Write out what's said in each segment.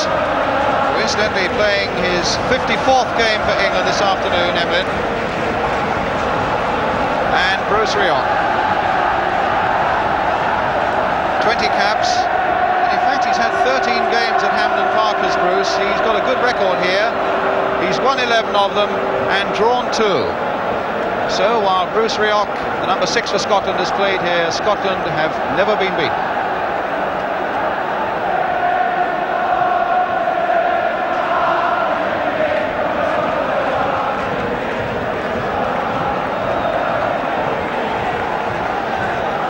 is coincidentally playing his 54th game for England this afternoon, Emlyn. And Bruce Rioch. 20 caps. And in fact, he's had 13 games at Hampden Park as Bruce. He's got a good record here. He's won 11 of them and drawn 2. So while Bruce Rioch, the number 6 for Scotland, has played here, Scotland have never been beaten.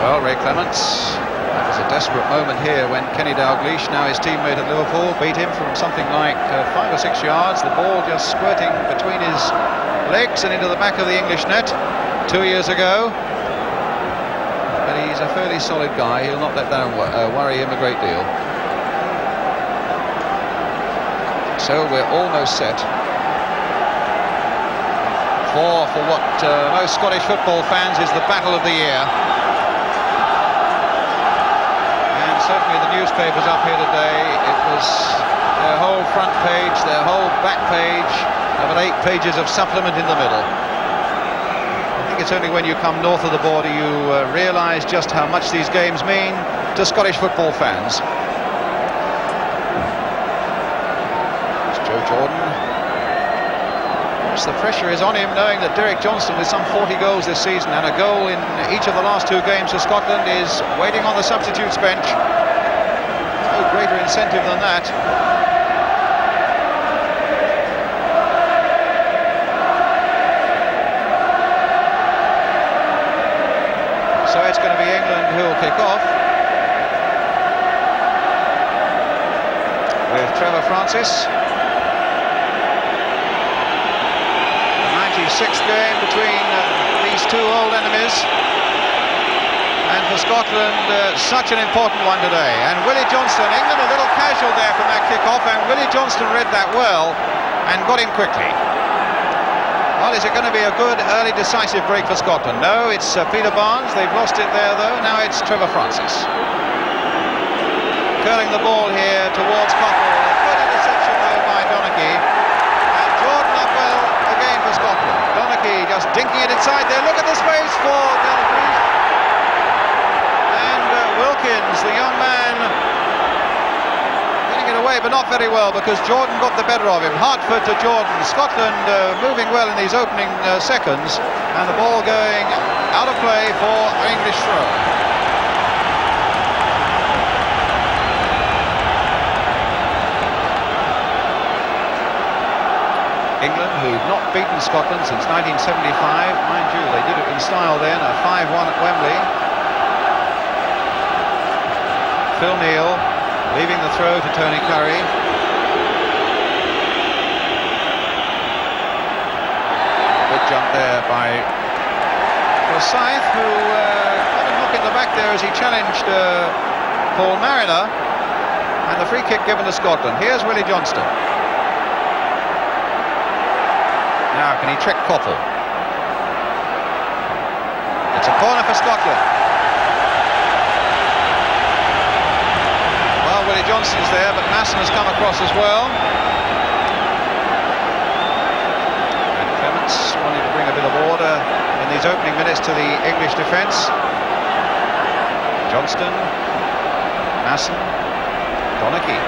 Well, Ray Clements, that was a desperate moment here when Kenny Dalglish, now his teammate at Liverpool, beat him from something like 5 or 6 yards. The ball just squirting between his legs and into the back of the English net 2 years ago. But he's a fairly solid guy. He'll not let that worry him a great deal. So we're almost set for what most Scottish football fans is the battle of the year. Certainly the newspapers up here today, it was their whole front page, their whole back page, about 8 pages of supplement in the middle. I think it's only when you come north of the border you realise just how much these games mean to Scottish football fans. It's Joe Jordan. The pressure is on him, knowing that Derek Johnstone, with some 40 goals this season and a goal in each of the last 2 games for Scotland, is waiting on the substitutes bench. No greater incentive than that. So it's going to be England who will kick off, with Trevor Francis. 96th game between these 2 old enemies, and for Scotland such an important one today. And Willie Johnston, England a little casual there from that kick-off, and Willie Johnston read that well and got him quickly. Well, is it going to be a good early decisive break for Scotland? No, it's Peter Barnes. They've lost it there though. Now it's Trevor Francis curling the ball here towards Coppell. A good interception though by Donachie, and Jordan up well again for Scotland. Donachie just dinking it inside there. Look at the space for Dalglish. And Wilkins, the young man, getting it away, but not very well, because Jordan got the better of him. Hartford to Jordan. Scotland moving well in these opening seconds, and the ball going out of play for English throw. England, who've not beaten Scotland since 1975, mind you, they did it in style then, a 5-1 at Wembley. Phil Neal leaving the throw to Tony Curry. Good jump there by Forsyth, who got a knock in the back there as he challenged Paul Mariner, and the free kick given to Scotland. Here's Willie Johnston. Now, can he trick Coppell? It's a corner for Scotland. Well, Willie Johnston's there, but Masson has come across as well. And Clements wanting to bring a bit of order in these opening minutes to the English defence. Johnston, Masson, Donachie.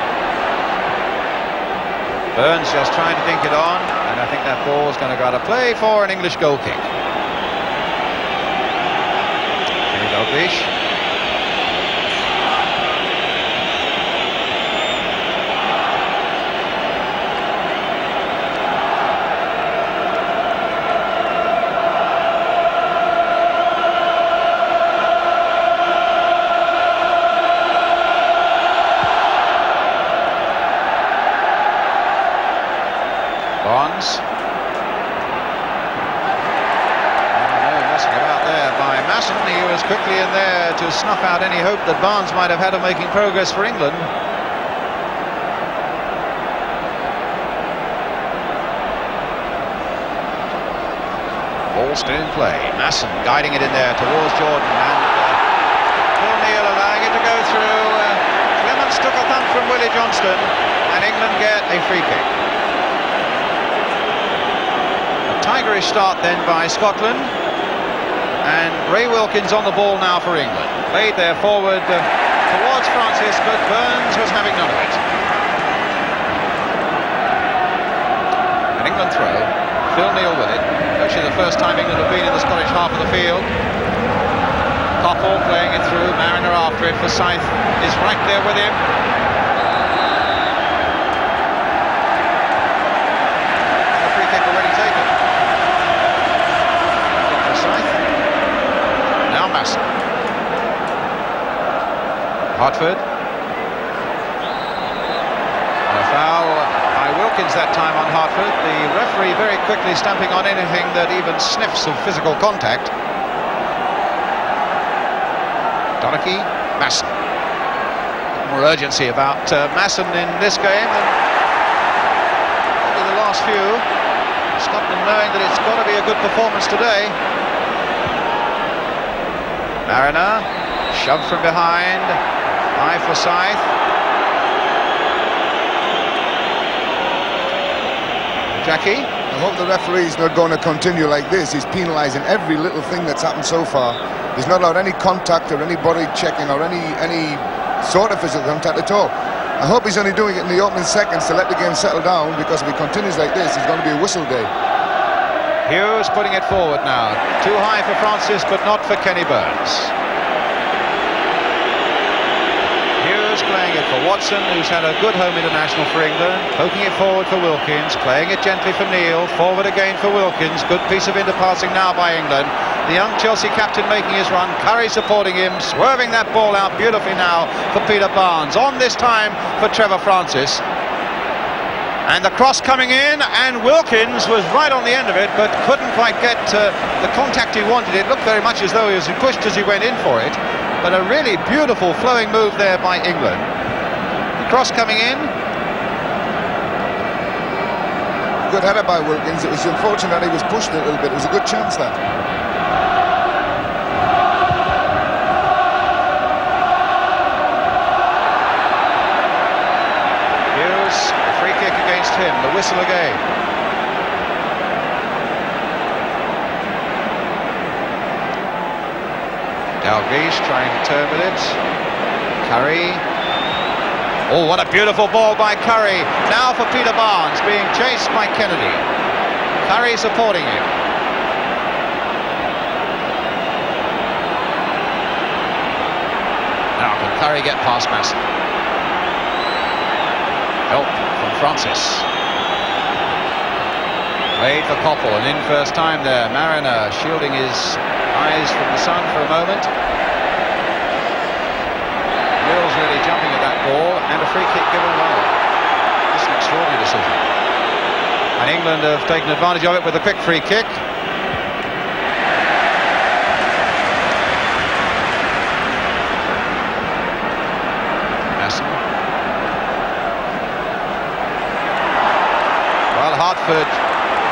Burns just trying to dink it on, and I think that ball is going to go out of play for an English goal kick. Kenny Dalglish. Barnes. No messing about there by Masson. He was quickly in there to snuff out any hope that Barnes might have had of making progress for England. Ball still in play. Masson guiding it in there towards Jordan, and Phil Neal allowing it to go through. Clements took a thump from Willie Johnston, and England England get a free kick. A tigerish start then by Scotland, and Ray Wilkins on the ball now for England. Played there forward towards Francis, but Burns was having none of it. An England throw. Phil Neal with it. Actually the first time England have been in the Scottish half of the field. Koppel playing it through, Mariner after it. Forsyth is right there with him. The free kick already taken. Forsyth. Now Masson. Hartford. And a foul by Wilkins that time on Hartford. The referee very quickly stamping on anything that even sniffs of physical contact. Donachie, Masson. More urgency about Masson in this game than maybe the last few. Scotland knowing that it's got to be a good performance today. Mariner, shoved from behind by Forsyth. Jackie. I hope the referee's not going to continue like this. He's penalising every little thing that's happened so far. He's not allowed any contact or any body checking or any sort of physical contact at all. I hope he's only doing it in the opening seconds to let the game settle down, because if he continues like this, it's going to be a whistle day. Hughes putting it forward now. Too high for Francis, but not for Kenny Burns. Hughes playing it for Watson, who's had a good home international for England. Poking it forward for Wilkins, playing it gently for Neal. Forward again for Wilkins. Good piece of interpassing now by England. The young Chelsea captain making his run. Curry supporting him, swerving that ball out beautifully now for Peter Barnes. On this time for Trevor Francis. And the cross coming in, and Wilkins was right on the end of it, but couldn't quite get the contact he wanted. It looked very much as though he was pushed as he went in for it. But a really beautiful flowing move there by England. The cross coming in. Good header by Wilkins. It was unfortunate that he was pushed a little bit. It was a good chance that. Hughes, a free kick against him. The whistle again. Dalglish trying to turn with it. Curry. Oh, what a beautiful ball by Curry. Now for Peter Barnes, being chased by Kennedy. Curry supporting him. Now can Curry get past Masson? Help from Francis. Played for Koppel, and in first time there. Mariner shielding his eyes from the sun for a moment. Will's really jumping at that ball, and a free kick given away. It's an extraordinary decision. And England have taken advantage of it with a quick free kick. Masson. Well, Hartford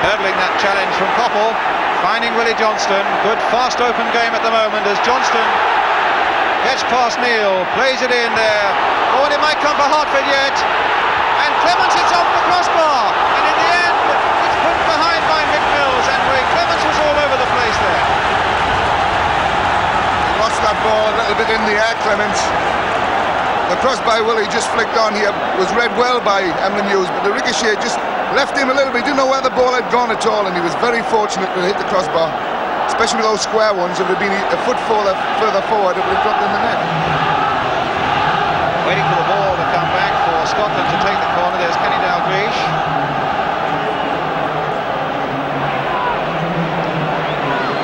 hurdling that challenge from Koppel. Finding Willie Johnston. Good fast open game at the moment as Johnston gets past Neal, plays it in there. Oh, and it might come for Hartford yet. And Clements hits off the crossbar. And in the end, it's put behind by Mick Mills, and Ray Clements was all over the place there. He lost that ball a little bit in the air, Clements. The cross by Willie just flicked on here. Was read well by Emlyn Hughes, but the ricochet just left him a little bit. Didn't know where the ball had gone at all, and he was very fortunate to hit the crossbar, especially with those square ones. If it had been a foot further forward, it would have dropped in the net. Waiting for the ball to come back for Scotland to take the corner. There's Kenny Dalglish.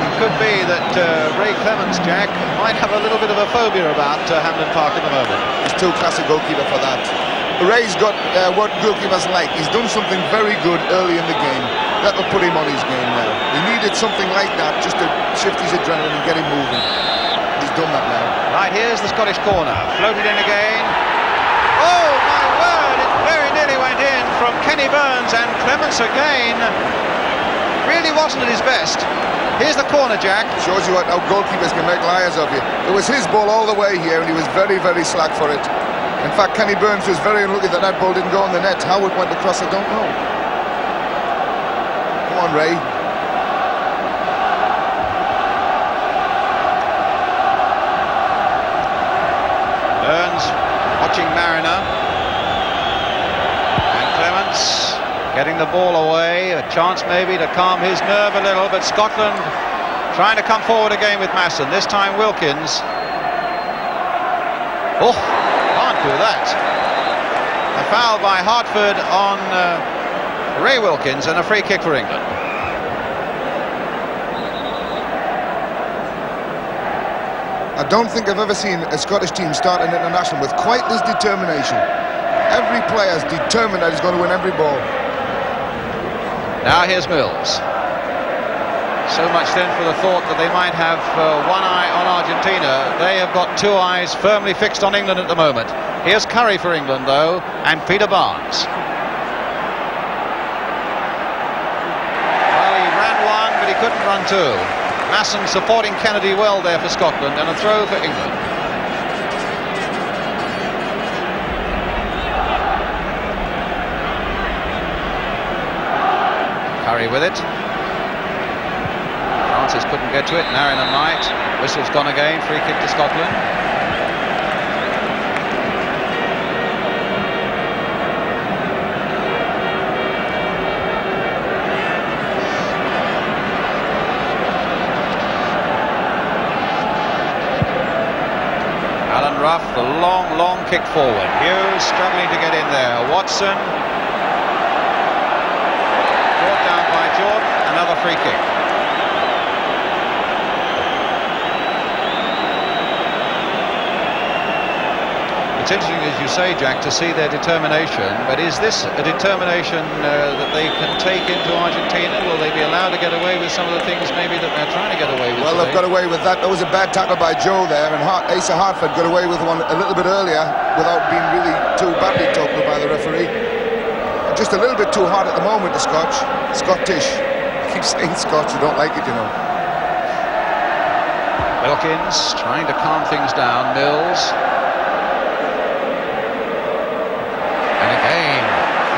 It could be that Ray Clements, Jack, might have a little bit of a phobia about Hampden Park at the moment. He's too classy goalkeeper for that. Ray's got what goalkeepers like. He's done something very good early in the game. That'll put him on his game now. He needed something like that just to shift his adrenaline and get him moving. He's done that now. Right, here's the Scottish corner. Floated in again. Oh, my word! It very nearly went in from Kenny Burns, and Clements again really wasn't at his best. Here's the corner, Jack. Shows you how goalkeepers can make liars of you. It was his ball all the way here, and he was very, very slack for it. In fact, Kenny Burns was very unlucky that that ball didn't go in the net. How it went across, I don't know. Come on, Ray. Burns watching Mariner. And Clements getting the ball away. A chance maybe to calm his nerve a little, but Scotland trying to come forward again with Masson. This time Wilkins. Oh, can't do that. A foul by Hartford on Ray Wilkins and a free kick for England. I don't think I've ever seen a Scottish team start an international with quite this determination. Every player's determined that he's going to win every ball. Now here's Mills. So much then for the thought that they might have one eye on Argentina. They have got two eyes firmly fixed on England at the moment. Here's Curry for England, though, and Peter Barnes. Well, he ran one, but he couldn't run two. Masson supporting Kennedy well there for Scotland, and a throw for England. Curry with it. Francis couldn't get to it. Mariner might. Whistle's gone again. Free kick to Scotland. Alan Ruff, the long kick forward. Hughes struggling to get in there. Watson brought down by Jordan. Another free kick. It's interesting, as you say, Jack, to see their determination, but is this a determination that they can take into Argentina? Will they be allowed to get away with some of the things maybe that they're trying to get away with? Well, today? they've got away with that. That was a bad tackle by Joe there, and Asa Hartford got away with one a little bit earlier without being really too badly tackled by the referee. Just a little bit too hard at the moment, the Scottish. I keep saying Scotch, you don't like it, you know. Wilkins trying to calm things down. Mills.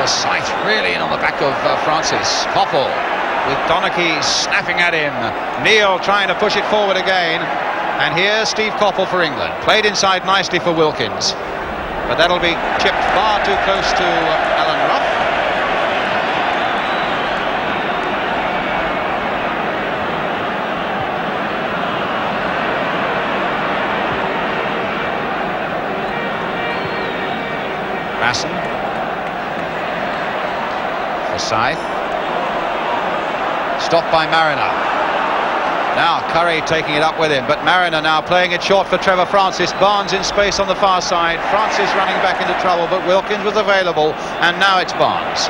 The sight really in on the back of Francis. Koppel with Donachie snapping at him. Neil trying to push it forward again. And here's Steve Koppel for England. Played inside nicely for Wilkins. But that'll be chipped far too close to Alan Ruff. Masson. Scythe. Stopped by Mariner. Now Curry taking it up with him, but Mariner now playing it short for Trevor Francis. Barnes in space on the far side. Francis running back into trouble, but Wilkins was available, and now it's Barnes.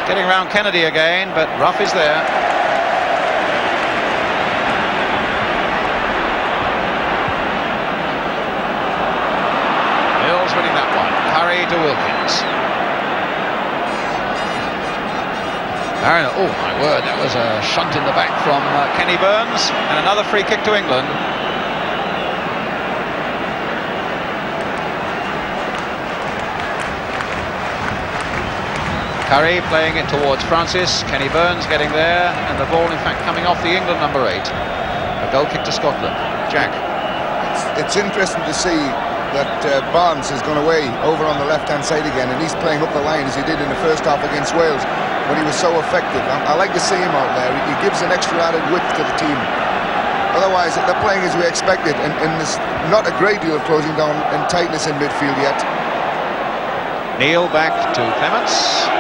Getting around Kennedy again, but Ruff is there. Winning that one. Curry to Wilkins. Mariner, oh my word, that was a shunt in the back from Kenny Burns, and another free kick to England. Curry playing it towards Francis. Kenny Burns getting there, and the ball in fact coming off the England number 8. A goal kick to Scotland. Jack. It's interesting to see that Barnes has gone away over on the left-hand side again, and he's playing up the line as he did in the first half against Wales, when he was so effective. I like to see him out there. He gives an extra added width to the team. Otherwise, they're playing as we expected, and there's not a great deal of closing down and tightness in midfield yet. Neil back to Clements.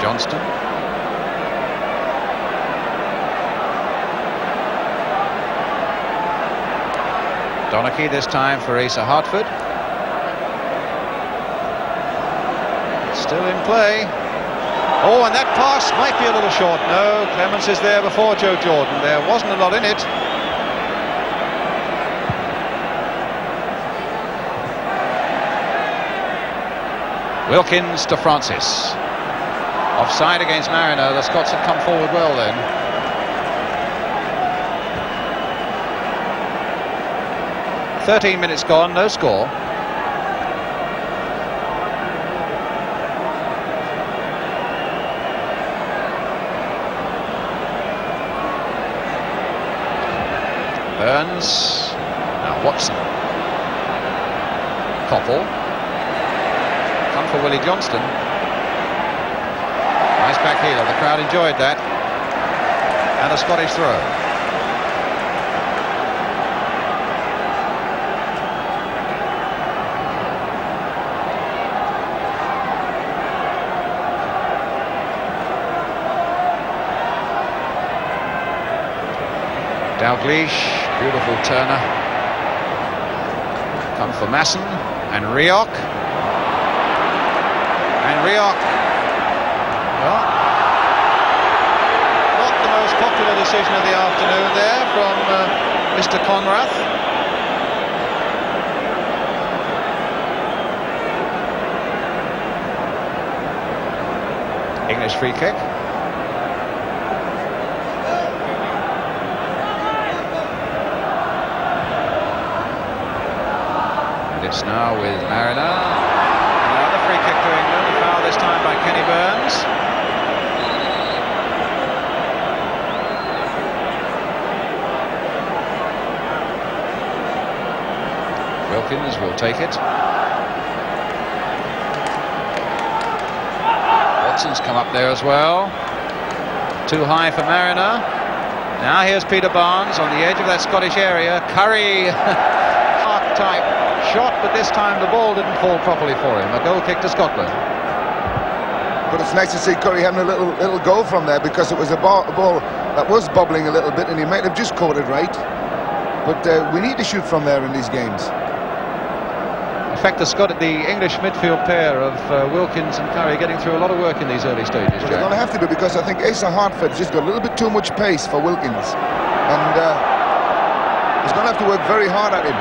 Johnston. Donachie this time for Asa Hartford. Still in play. Oh, and that pass might be a little short. No, Clements is there before Joe Jordan. There wasn't a lot in it. Wilkins to Francis. Offside against Mariner. The Scots have come forward well then. "13 minutes gone, no score." Burns. Now Watson. Koppel. Come for Willie Johnston. Nice back heel. The crowd enjoyed that. And a Scottish throw. Dalglish, beautiful turner. Come for Masson and Rioch. And Rioch, well, not the most popular decision of the afternoon there from Mr. Conrath. English free kick. It's now with Mariner. Another free kick to England. A foul this time by Kenny Burns. Wilkins will take it. Watson's come up there as well. Too high for Mariner. Now here's Peter Barnes on the edge of that Scottish area. Curry type shot, but this time the ball didn't fall properly for him. A goal kick to Scotland. But it's nice to see Curry having a little goal from there, because it was a ball that was bobbling a little bit, and he might have just caught it right. But we need to shoot from there in these games. In fact, the English midfield pair of Wilkins and Curry getting through a lot of work in these early stages. Well, they're going to have to do, because I think Asa Hartford's just got a little bit too much pace for Wilkins, and he's going to have to work very hard at him.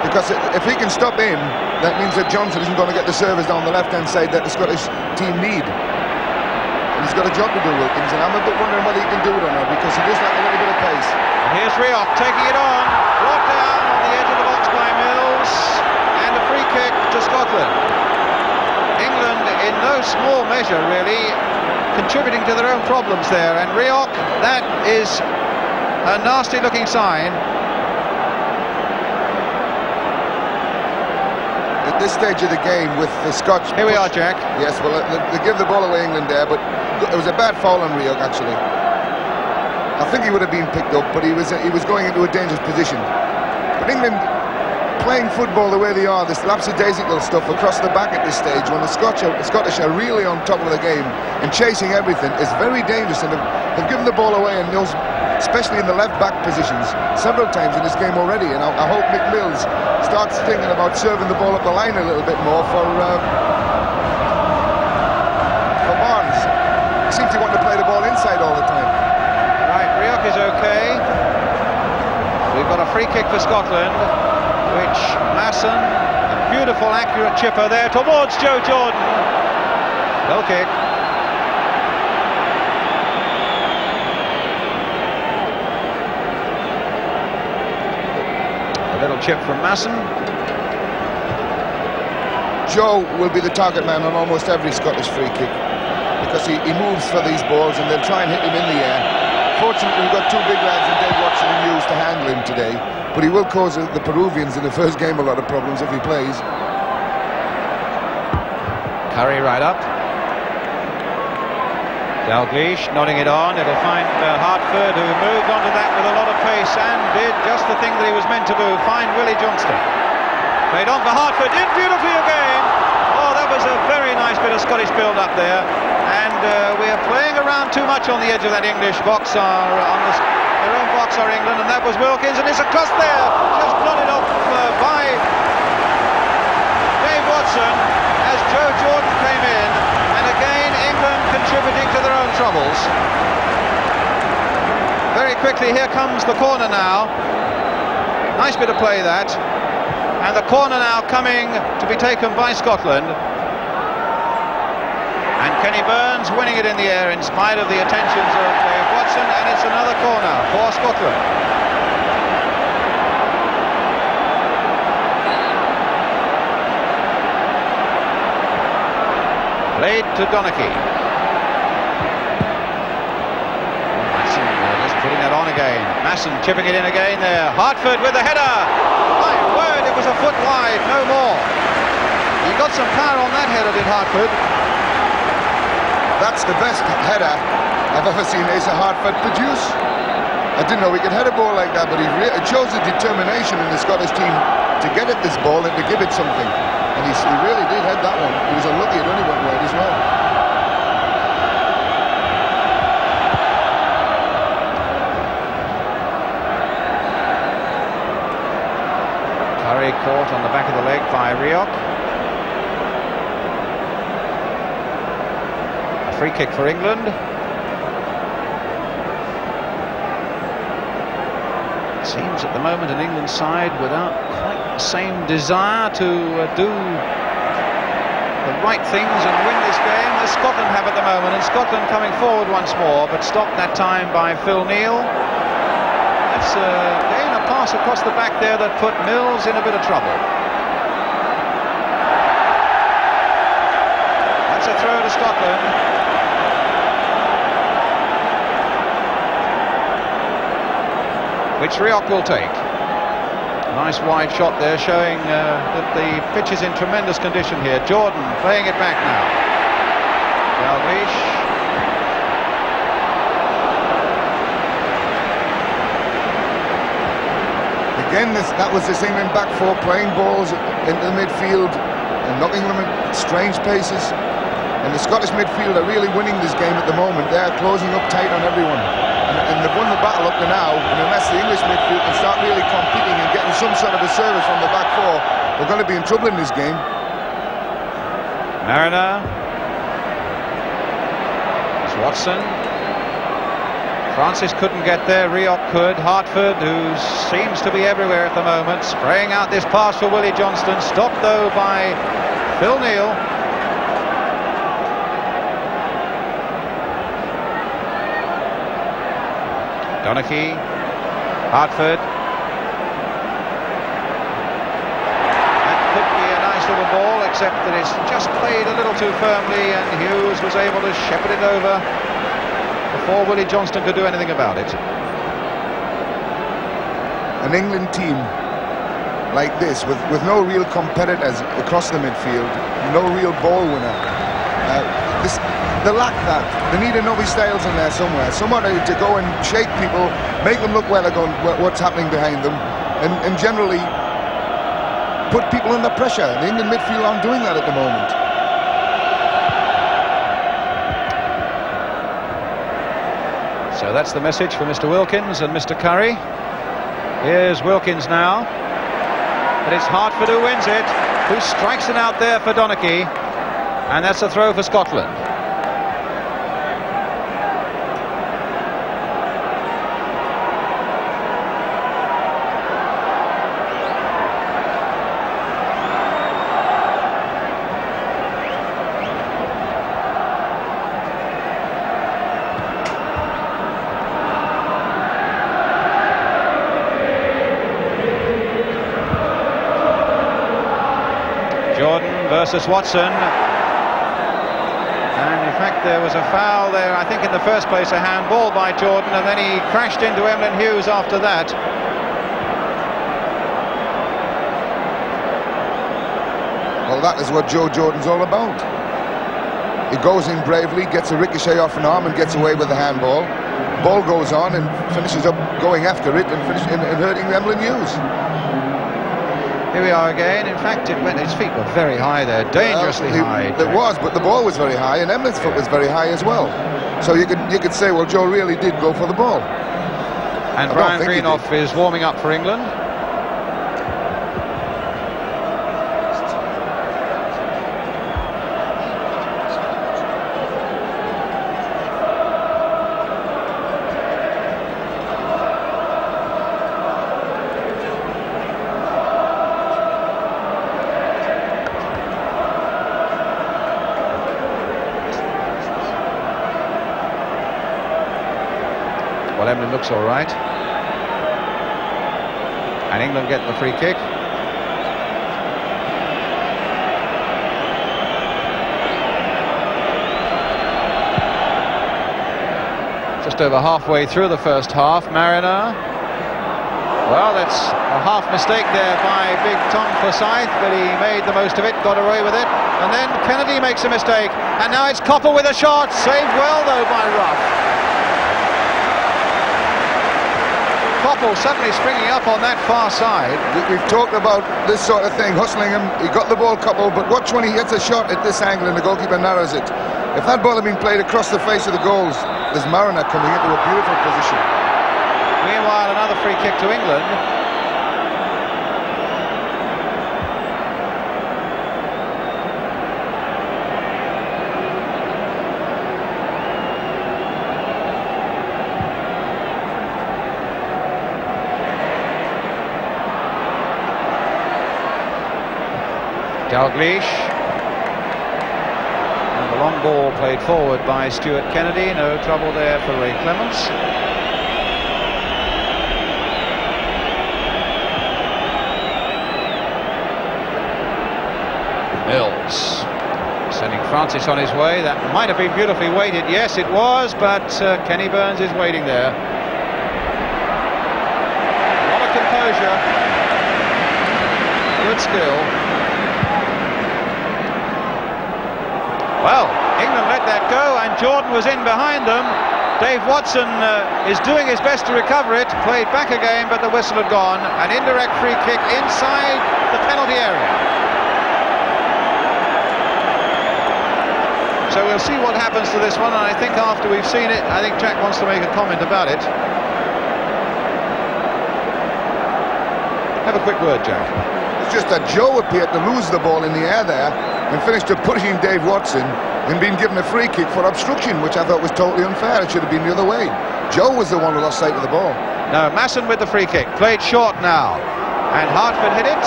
Because if he can stop him, that means that Johnson isn't going to get the service down the left-hand side that the Scottish team need. And he's got a job to do, Wilkins, and I'm a bit wondering whether he can do it or not, because he does like a little bit of pace. And here's Rioch taking it on, brought down on the edge of the box by Mills, and a free kick to Scotland. England, in no small measure, really, contributing to their own problems there. And Rioch, that is a nasty-looking sign. At this stage of the game, with the Scots... Here we are, Jack. Yes, well, they give the ball away, England, there, but it was a bad foul on Rioch, actually. I think he would have been picked up, but he was going into a dangerous position. But England, playing football the way they are, this lapsadaisical stuff across the back at this stage, when the Scottish are really on top of the game and chasing everything, is very dangerous. And they've given the ball away, and those, especially in the left-back positions, several times in this game already. And I hope Mick Mills starts thinking about serving the ball up the line a little bit more for Barnes. He seems to want to play the ball inside all the time. Right, Rioch is okay. We've got a free kick for Scotland, which Masson, a beautiful accurate chipper there towards Joe Jordan. Goal kick. A little chip from Masson. Joe will be the target man on almost every Scottish free kick, because he moves for these balls and they'll try and hit him in the air. Fortunately, we've got two big lads in Dave Watson and Hughes to handle him today, but he will cause the Peruvians in the first game a lot of problems if he plays. Curry right up. Dalglish nodding it on. It'll find Hartford, who moved onto that with a lot of pace and did just the thing that he was meant to do, find Willie Johnston. Played on for Hartford, did beautifully again. Oh, that was a very nice bit of Scottish build-up there. And we are playing around too much on the edge of that English box. Their own box are England, and that was Wilkins, and it's across there, just blotted off by Dave Watson as Joe Jordan came goals. Very quickly, here comes the corner now. Nice bit of play that. And the corner now coming to be taken by Scotland. And Kenny Burns winning it in the air in spite of the attentions of Watson, and it's another corner for Scotland. Played to Donachie. Masson just putting that on again. Masson chipping it in again there. Hartford with the header. My word, it was a foot wide, no more. He got some power on that header, did Hartford. That's the best header I've ever seen Asa Hartford produce. I didn't know he could head a ball like that, but it shows the determination in the Scottish team to get at this ball and to give it something. And he really did head that one. He was unlucky it only went wide as well. Curry caught on the back of the leg by Rioch. A free kick for England. It seems at the moment an England side without quite the same desire to do the right things and win this game as Scotland have at the moment, and Scotland coming forward once more, but stopped that time by Phil Neal. That's again a pass across the back there that put Mills in a bit of trouble. That's a throw to Scotland. Which Rioch will take. Nice wide shot there, showing that the pitch is in tremendous condition here. Jordan playing it back now. Dalglish. Again, that was this England back four playing balls into the midfield and knocking them at strange paces. And the Scottish midfield are really winning this game at the moment. They're closing up tight on everyone. And they've won the battle up to now, and unless the English midfield can start really competing and getting some sort of a service from the back four, we're going to be in trouble in this game. Mariner. It's Watson. Francis couldn't get there, Rioch could. Hartford, who seems to be everywhere at the moment, spraying out this pass for Willie Johnston, stopped though by Phil Neal. Donachie, Hartford. That could be a nice little ball, except that it's just played a little too firmly, and Hughes was able to shepherd it over before Willie Johnston could do anything about it. An England team like this, with no real competitors across the midfield, no real ball winner. They lack that. They need a Nobby Styles in there somewhere. Someone to go and shake people, make them look where they're going, what's happening behind them, and generally put people under pressure. The England midfield aren't doing that at the moment. So that's the message for Mr. Wilkins and Mr. Curry. Here's Wilkins now. But it's Hartford who wins it, who strikes it out there for Donachie. And that's a throw for Scotland. Jordan versus Watson, and in fact there was a foul there, I think in the first place a handball by Jordan, and then he crashed into Emlyn Hughes after that. Well, that is what Joe Jordan's all about. He goes in bravely, gets a ricochet off an arm and gets away with the handball. Ball goes on and finishes up going after it and hurting Emlyn Hughes. Here we are again. In fact, his feet were very high there, dangerously high. It was, but the ball was very high, and Emlyn's foot was very high as well. So you could say, well, Joe really did go for the ball. And Brian Greenough is warming up for England. Emlyn looks all right. And England get the free kick. Just over halfway through the first half. Mariner. Well, that's a half mistake there by big Tom Forsyth, but he made the most of it, got away with it. And then Kennedy makes a mistake. And now it's Copper with a shot. Saved well, though, by Ruff. Copper suddenly springing up on that far side. We've talked about this sort of thing, hustling him. He got the ball, Copper, but watch when he hits a shot at this angle and the goalkeeper narrows it. If that ball had been played across the face of the goals, there's Mariner coming into a beautiful position. Meanwhile, another free kick to England. Dalglish. And the long ball played forward by Stuart Kennedy. No trouble there for Ray Clements. Mills sending Francis on his way. That might have been beautifully weighted. Yes, it was, but Kenny Burns is waiting there. A lot of composure. Good skill. Well, England let that go, and Jordan was in behind them. Dave Watson is doing his best to recover it. Played back again, but the whistle had gone. An indirect free kick inside the penalty area. So we'll see what happens to this one, and I think after we've seen it, I think Jack wants to make a comment about it. Have a quick word, Jack. It's just that Joe appeared to lose the ball in the air there and finished to pushing Dave Watson and being given a free kick for obstruction, which I thought was totally unfair. It should have been the other way. Joe was the one who lost sight of the ball. No, Masson with the free kick. Played short now. And Hartford hit it.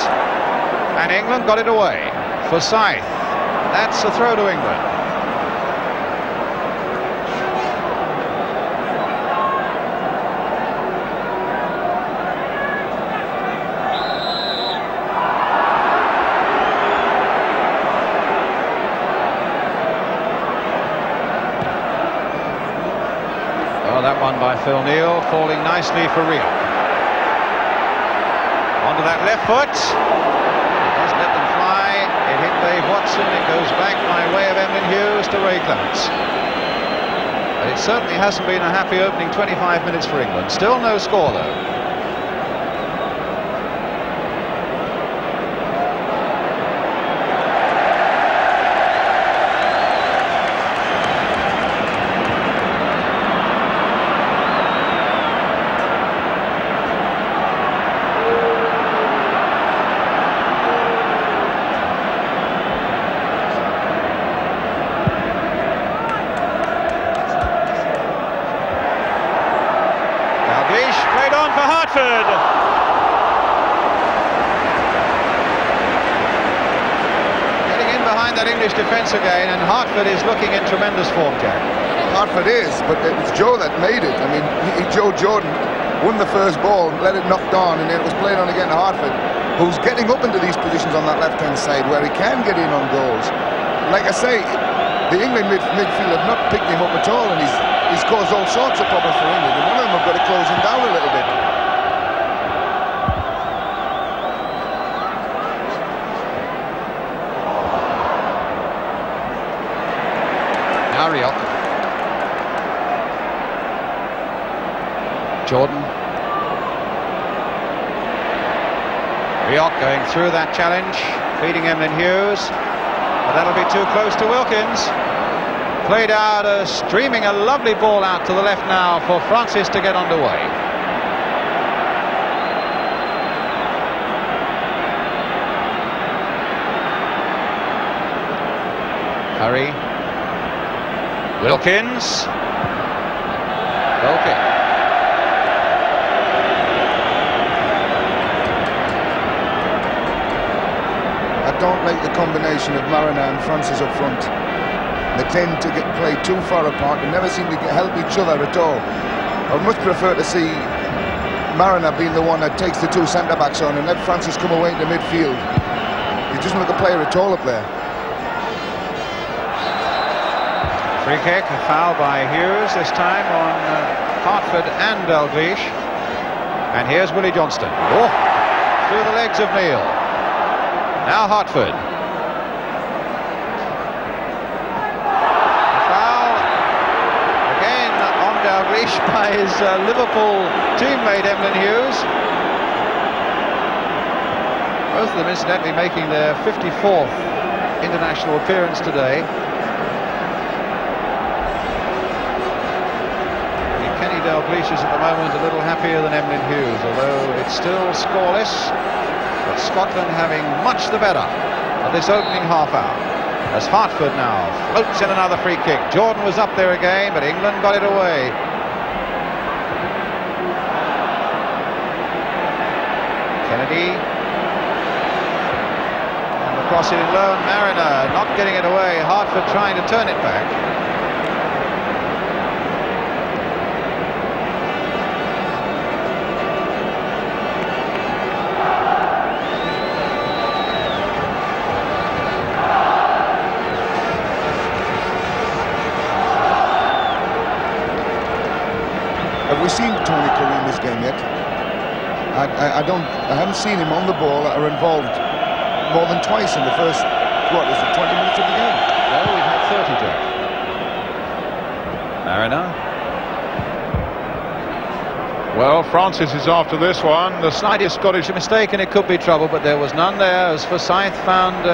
And England got it away. Forsyth. That's a throw to England. That one by Phil Neal, falling nicely for Rio. Onto that left foot. It doesn't let them fly. It hit Dave Watson. It goes back by way of Emlyn Hughes to Ray Clements. But it certainly hasn't been a happy opening 25 minutes for England. Still no score, though. Played on for Hartford. Getting in behind that English defence again, and Hartford is looking in tremendous form, Jack. Hartford is, but it's Joe that made it. I mean, Joe Jordan won the first ball, let it knocked on, and then it was played on again to Hartford, who's getting up into these positions on that left-hand side where he can get in on goals. Like I say, the England midfield have not picked him up at all, and he's caused all sorts of problems for England, and one of them have got to close him down a little bit. Now Rioch. Jordan. Rioch going through that challenge, feeding Emlyn Hughes, but that'll be too close to Wilkins. Played out, streaming a lovely ball out to the left now for Francis to get underway. Curry. Wilkins. Goal kick. I don't like the combination of Mariner and Francis up front. They tend to get played too far apart and never seem to help each other at all. I would much prefer to see Mariner being the one that takes the two centre-backs on and let Francis come away into midfield. He doesn't look a player at all up there. Free kick, a foul by Hughes, this time on Hartford and Dalglish. And here's Willie Johnston. Oh, through the legs of Neil. Now Hartford. A foul again on Dalglish by his Liverpool teammate Emlyn Hughes. Both of them incidentally making their 54th international appearance today. Dalglish is at the moment a little happier than Emlyn Hughes, although it's still scoreless, but Scotland having much the better of this opening half hour. As Hartford now floats in another free kick. Jordan was up there again, but England got it away. Kennedy. And across it in low, and Mariner not getting it away. Hartford trying to turn it back. Have we seen Tony Curry in this game yet? I haven't seen him on the ball or involved more than twice in the first, what is it, 20 minutes of the game? No, we've had 30, Jack. Mariner. Well, Francis is after this one. The slightest Scottish mistake and it could be trouble, but there was none there as Forsyth found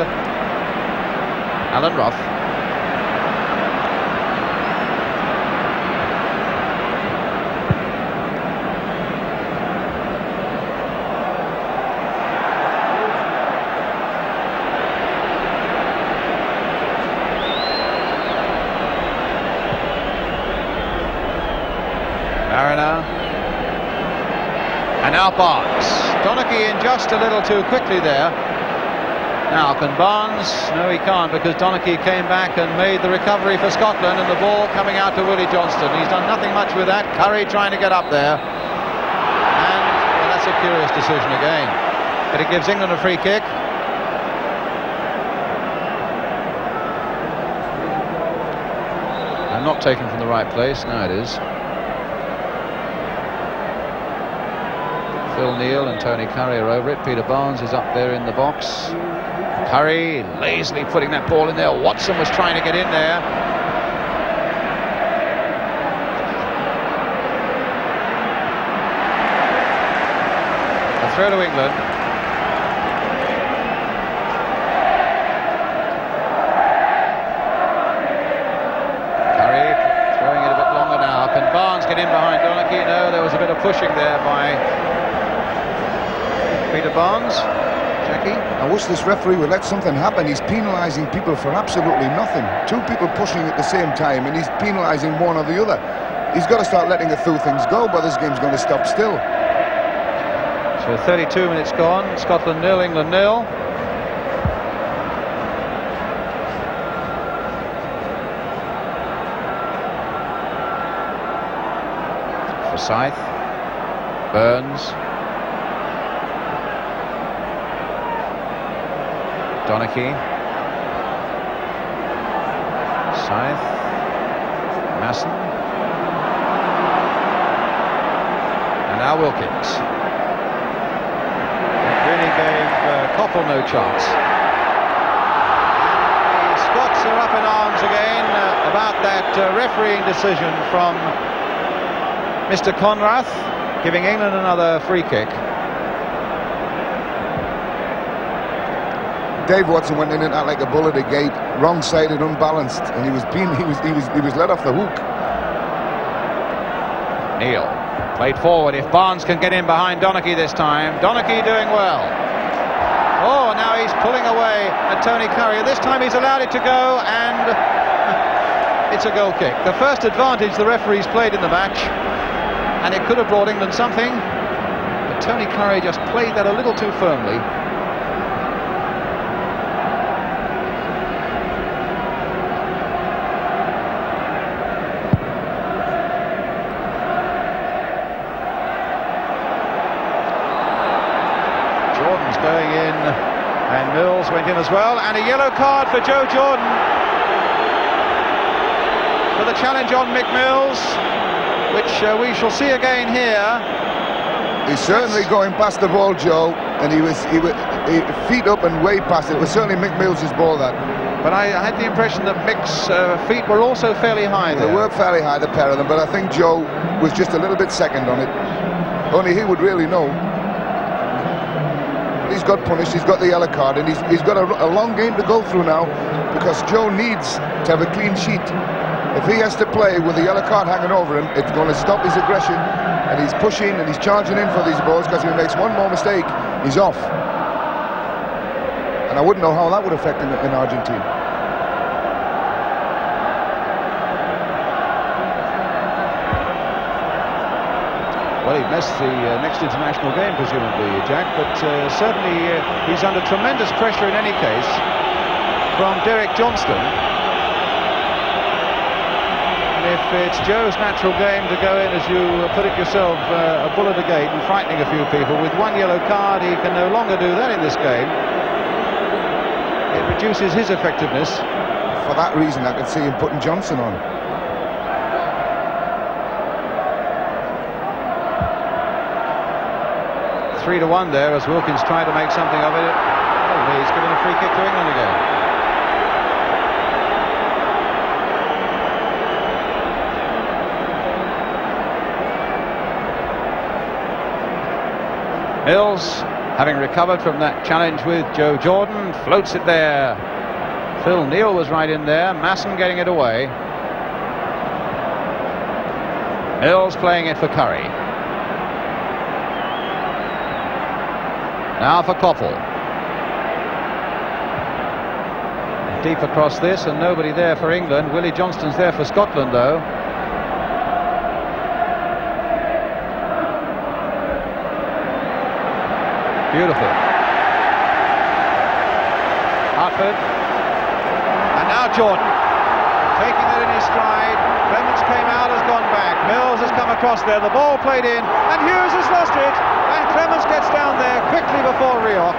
Alan Rough. Mariner. And now Barnes. Donachie in just a little too quickly there. Now can Barnes? No, he can't, because Donachie came back and made the recovery for Scotland, and the ball coming out to Willie Johnston. He's done nothing much with that. Curry trying to get up there. And well, that's a curious decision again. But it gives England a free kick. And not taken from the right place. Now it is. Phil Neal and Tony Curry are over it. Peter Barnes is up there in the box. Curry lazily putting that ball in there. Watson was trying to get in there. A throw to England. Curry throwing it a bit longer now. Can Barnes get in behind Donachie? No, there was a bit of pushing there by Peter Barnes. Jackie? I wish this referee would let something happen. He's penalising people for absolutely nothing. Two people pushing at the same time, and he's penalising one or the other. He's got to start letting a few things go, but this game's going to stop still. So 32 minutes gone. Scotland 0, England 0. Forsyth. Burns. Donachie. Scythe. Masson. And now Wilkins. It really gave Coppell no chance. And the Scots are up in arms again about that refereeing decision from Mr. Conrath, giving England another free kick. Dave Watson went in and out like a bull at a gate, wrong-sided, unbalanced, and he was let off the hook. Neil played forward. If Barnes can get in behind Donachie this time, Donachie doing well. Oh, now he's pulling away at Tony Curry, and this time he's allowed it to go, and it's a goal kick. The first advantage the referees played in the match, and it could have brought England something, but Tony Curry just played that a little too firmly. him as well, and a yellow card for Joe Jordan for the challenge on Mick Mills, which we shall see again here. He's certainly going past the ball, Joe, and he feet up and way past it. It was certainly Mick Mills' ball, that. But I had the impression that Mick's feet were also fairly high there. They were fairly high, the pair of them, but I think Joe was just a little bit second on it. Only he would really know. He's got punished, he's got the yellow card, and he's got a long game to go through now, because Joe needs to have a clean sheet. If he has to play with the yellow card hanging over him, it's going to stop his aggression, and he's pushing and he's charging in for these balls, because if he makes one more mistake, he's off. And I wouldn't know how that would affect him in Argentina. Well, he missed the next international game, presumably, Jack, but certainly he's under tremendous pressure in any case from Derek Johnston. And if it's Joe's natural game to go in, as you put it yourself, a bull at a gate and frightening a few people, with one yellow card, he can no longer do that in this game. It reduces his effectiveness. For that reason, I could see him putting Johnson on. Three to 1 there as Wilkins tried to make something of it. Oh, he's given a free kick to England again. Mills, having recovered from that challenge with Joe Jordan, floats it there. Phil Neal was right in there. Masson getting it away. Mills playing it for Curry. Now for Koppel. Deep across this, and nobody there for England. Willie Johnston's there for Scotland, though. Beautiful. Hartford. And now Jordan, taking it in his stride. Clements came out, has gone back. Mills has come across there. The ball played in, and Hughes has lost it. And Clements gets down there quickly before Rioch.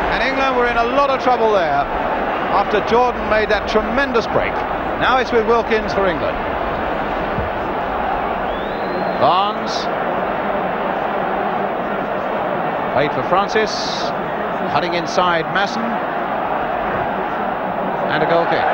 And England were in a lot of trouble there after Jordan made that tremendous break. Now it's with Wilkins for England. Barnes. Played for Francis, cutting inside Masson, and a goal kick.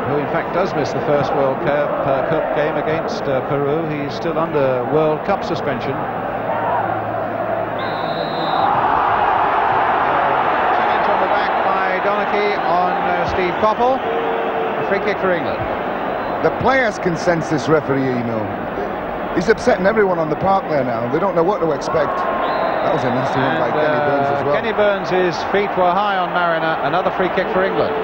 Who in fact does miss the first World Cup game against Peru. He's still under World Cup suspension. Challenge on the back by Donachie on Steve Koppel. A free kick for England. The players can sense this referee, you know. He's upsetting everyone on the park there now. They don't know what to expect. That was a nasty one by Kenny Burns as well. Kenny Burns' feet were high on Mariner. Another free kick for England.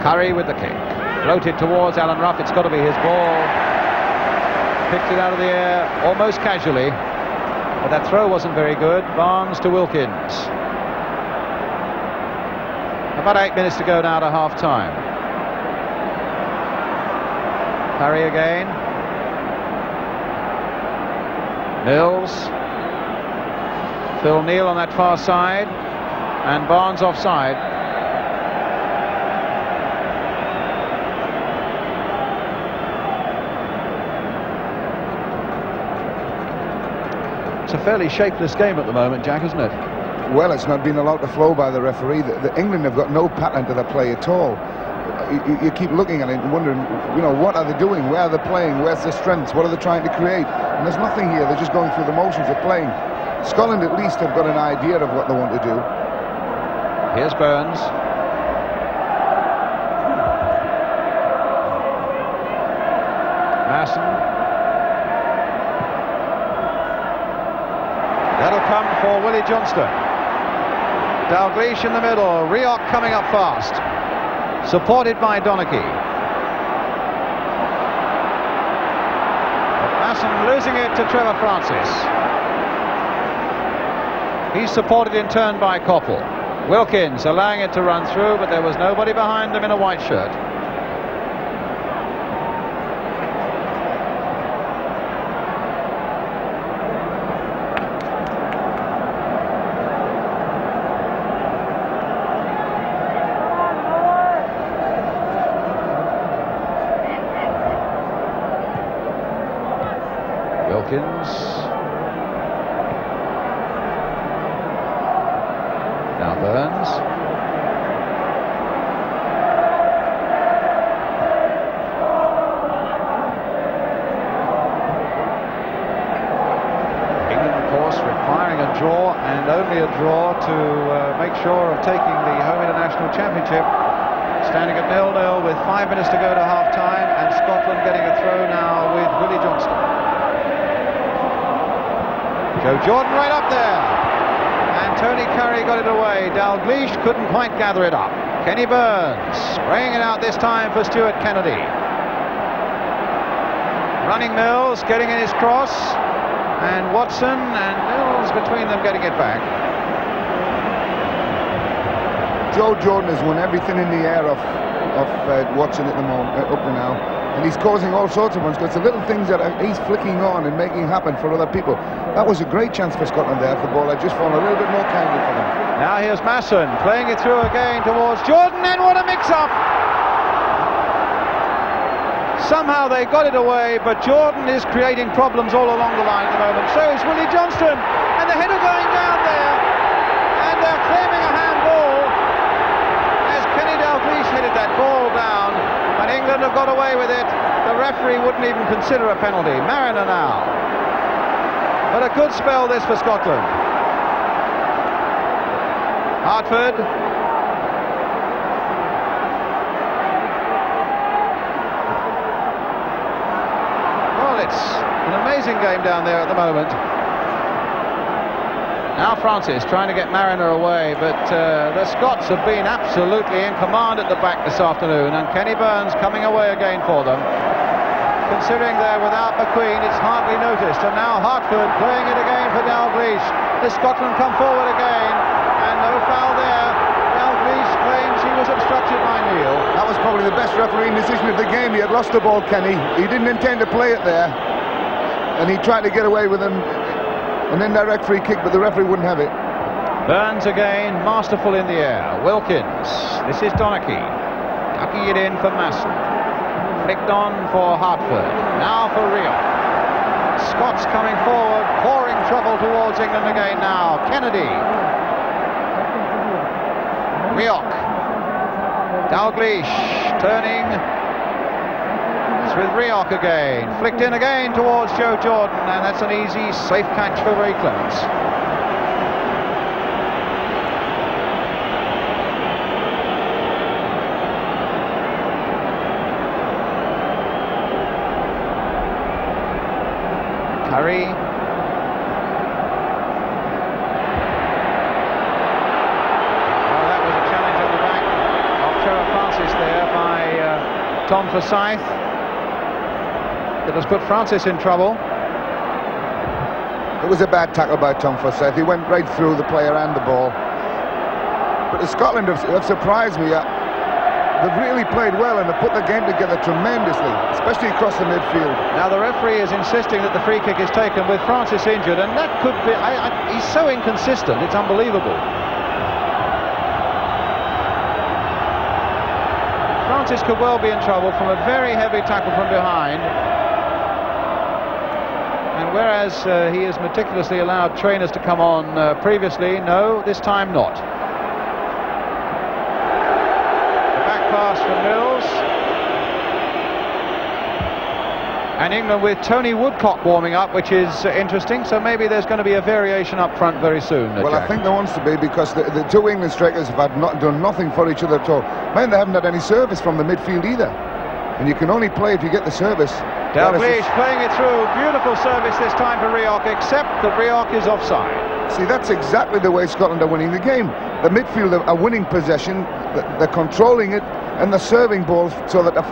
Curry with the kick. Floated towards Alan Ruff. It's got to be his ball. Picked it out of the air almost casually. But that throw wasn't very good. Barnes to Wilkins. About 8 minutes to go now to half-time. Curry again. Mills. Phil Neal on that far side. And Barnes offside. It's a fairly shapeless game at the moment, Jack, isn't it? well, it's not been allowed to flow by the referee. The England have got no pattern to their play at all. You keep looking at it and wondering, what are they doing? Where are they playing? Where's their strengths? What are they trying to create? And there's nothing here. They're just going through the motions of playing. Scotland at least have got an idea of what they want to do. Here's Burns. Masson. That'll come for Willie Johnston. Dalglish in the middle. Rioch coming up fast, supported by Donachie. Masson losing it to Trevor Francis. He's supported in turn by Coppell. Wilkins allowing it to run through, but there was nobody behind him in a white shirt. Wilkins. Now Burns. England, of course, requiring a draw, and only a draw to make sure of taking the home international championship. Standing at 0-0 with 5 minutes to go to half-time, and Scotland getting a throw now with Willie Johnston. Joe Jordan right up there, and Tony Curry got it away. Dalglish couldn't quite gather it up. Kenny Burns spraying it out this time for Stuart Kennedy. Running Mills getting in his cross, and Watson and Mills between them getting it back. Joe Jordan has won everything in the air off Watson at the moment, up to now. And he's causing all sorts of ones, because the little things that he's flicking on and making happen for other people. That was a great chance for Scotland there. If the ball had just fallen a little bit more kindly for them. Now here's Masson playing it through again towards Jordan, and what a mix-up! Somehow they got it away, but Jordan is creating problems all along the line at the moment. So is Willie Johnston, and the header going down there, and they're claiming a handball as Kenny Dalglish headed that ball down. And England have got away with it. The referee wouldn't even consider a penalty. Mariner now. But a good spell this for Scotland. Hartford. Well, it's an amazing game down there at the moment. Now Francis trying to get Mariner away, but the Scots have been absolutely in command at the back this afternoon, and Kenny Burns coming away again for them. Considering they're without McQueen, it's hardly noticed, and now Hartford playing it again for Dalglish. The Scotland come forward again, and no foul there. Dalglish claims he was obstructed by Neil. That was probably the best refereeing decision of the game. He had lost the ball, Kenny. He didn't intend to play it there, and he tried to get away with an indirect free kick, but the referee wouldn't have it. Burns again, masterful in the air. Wilkins. This is Donachie. Tucking it in for Masson. Flicked on for Hartford. Now for Rioch. Scots coming forward, pouring trouble towards England again now. Kennedy. Rioch. Dalglish turning. It's with Rioch again. Flicked in again towards Joe Jordan, and that's an easy, safe catch for Ray Clements. Curry. Oh, that was a challenge on the back of Trevor Francis there by Tom Forsyth. That has put Francis in trouble. It was a bad tackle by Tom Forsyth. He went right through the player and the ball. But the Scotland have surprised me. They've really played well, and they've put the game together tremendously, especially across the midfield. Now the referee is insisting that the free kick is taken with Francis injured, and that could be... he's so inconsistent, it's unbelievable. Francis could well be in trouble from a very heavy tackle from behind. And And whereas he has meticulously allowed trainers to come on previously, no, this time not. The back pass from Mills. And England with Tony Woodcock warming up, which is interesting. So maybe there's going to be a variation up front very soon. Well, Jack. I think there wants to be, because the two England strikers have done nothing for each other at all. Man, they haven't had any service from the midfield either. And you can only play if you get the service. Dalglish playing it through. Beautiful service this time for Rioch, except that Rioch is offside. See, that's exactly the way Scotland are winning the game. The midfield are winning possession, they're controlling it, and they're serving balls so that the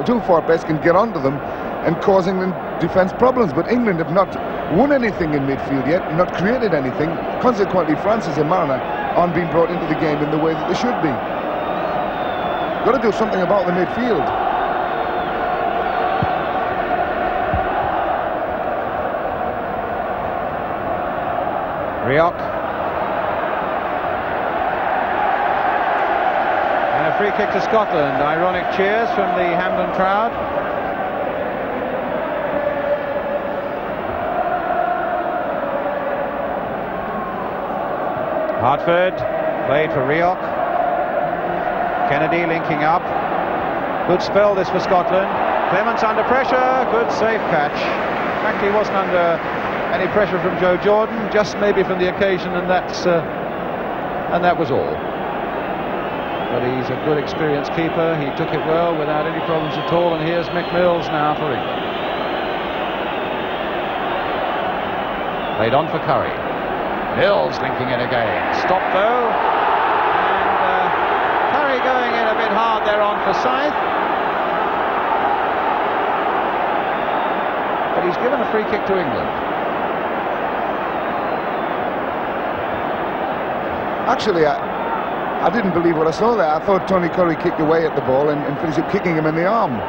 two forward players can get onto them and cause England defence problems. But England have not won anything in midfield yet, not created anything. Consequently, Francis and Mariner aren't being brought into the game in the way that they should be. Got to do something about the midfield. Rioch. And a free kick to Scotland. Ironic cheers from the Hampden crowd. Hartford played for Rioch. Kennedy linking up. Good spell this for Scotland. Clements under pressure. Good safe catch. In fact, he wasn't under any pressure from Joe Jordan, just maybe from the occasion, and that was all. But he's a good experienced keeper. He took it well without any problems at all. And here's Mick Mills now for England. Played on for Curry. Mills linking in again. Stopped though. And Curry going in a bit hard there on for Forsyth. But he's given a free kick to England. Actually, I didn't believe what I saw there. I thought Tony Curry kicked away at the ball and finished up kicking him in the arm.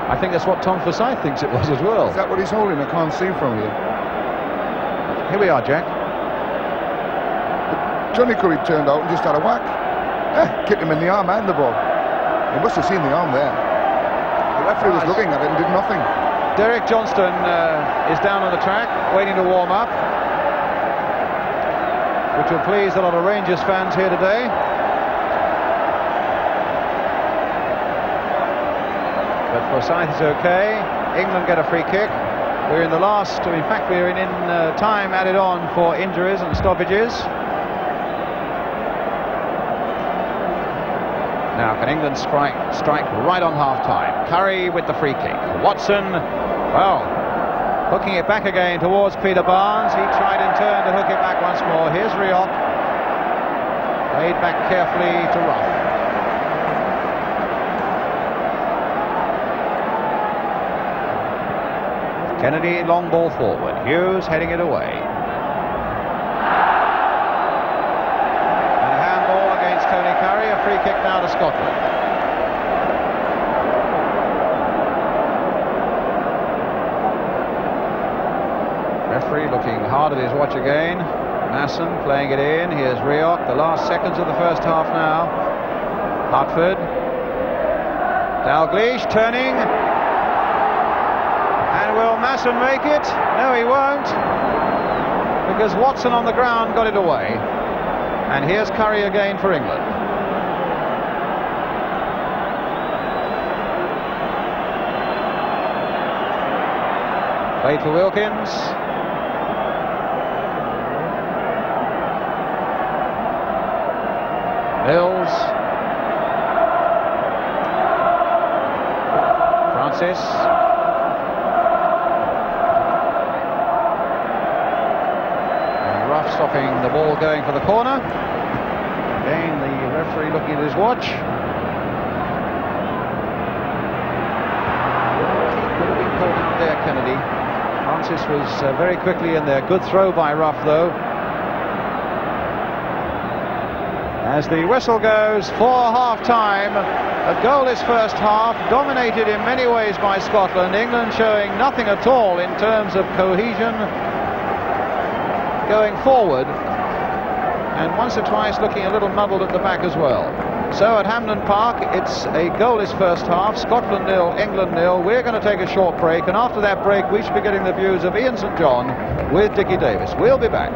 I think that's what Tom Forsyth thinks it was as well. Is that what he's holding? I can't see from here. Here we are, Jack. Johnny Curry turned out and just had a whack. Kicked him in the arm and the ball. He must have seen the arm there. The referee was looking at it and did nothing. Derek Johnston is down on the track, waiting to warm up, which will please a lot of Rangers fans here today. But Forsyth is okay. England get a free kick. We're in the last, in fact we're in time added on for injuries and stoppages. Now can England strike right on half-time. Curry with the free kick. Watson, well, hooking it back again towards Peter Barnes. He tried in turn to hook it back once more. Here's Rioch. Played back carefully to Ruff. Kennedy, long ball forward. Hughes heading it away. And a handball against Tony Curry. A free kick now to Scotland. Referee looking hard at his watch again. Masson playing it in. Here's Rioch. The last seconds of the first half now. Hartford. Dalglish turning. And will Masson make it? No, he won't. Because Watson on the ground got it away. And here's Curry again for England. Played for Wilkins. Mills. Francis. And Ruff stopping the ball going for the corner. Again, the referee looking at his watch. Could have been called out there, Kennedy. Francis was very quickly in there. Good throw by Ruff, though. As the whistle goes for half-time, a goalless first half, dominated in many ways by Scotland. England showing nothing at all in terms of cohesion going forward, and once or twice looking a little muddled at the back as well. So at Hampden Park, it's a goalless first half. Scotland 0, England 0. We're going to take a short break, and after that break, we should be getting the views of Ian St John with Dickie Davis. We'll be back.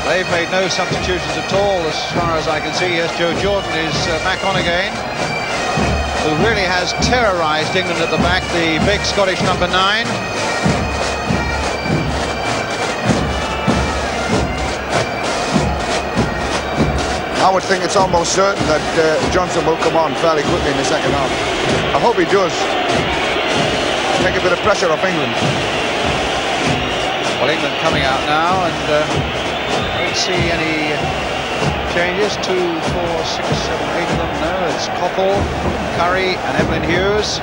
They've made no substitutions at all as far as I can see. Yes, Joe Jordan is back on again, who really has terrorised England at the back, the big Scottish number 9. I would think it's almost certain that Johnson will come on fairly quickly in the second half. I hope he does. Take a bit of pressure off England. Well, England coming out now, and don't see any changes. 2, 4, 6, 7, 8 of them. No, it's Coppell, Curry and Evelyn Hughes.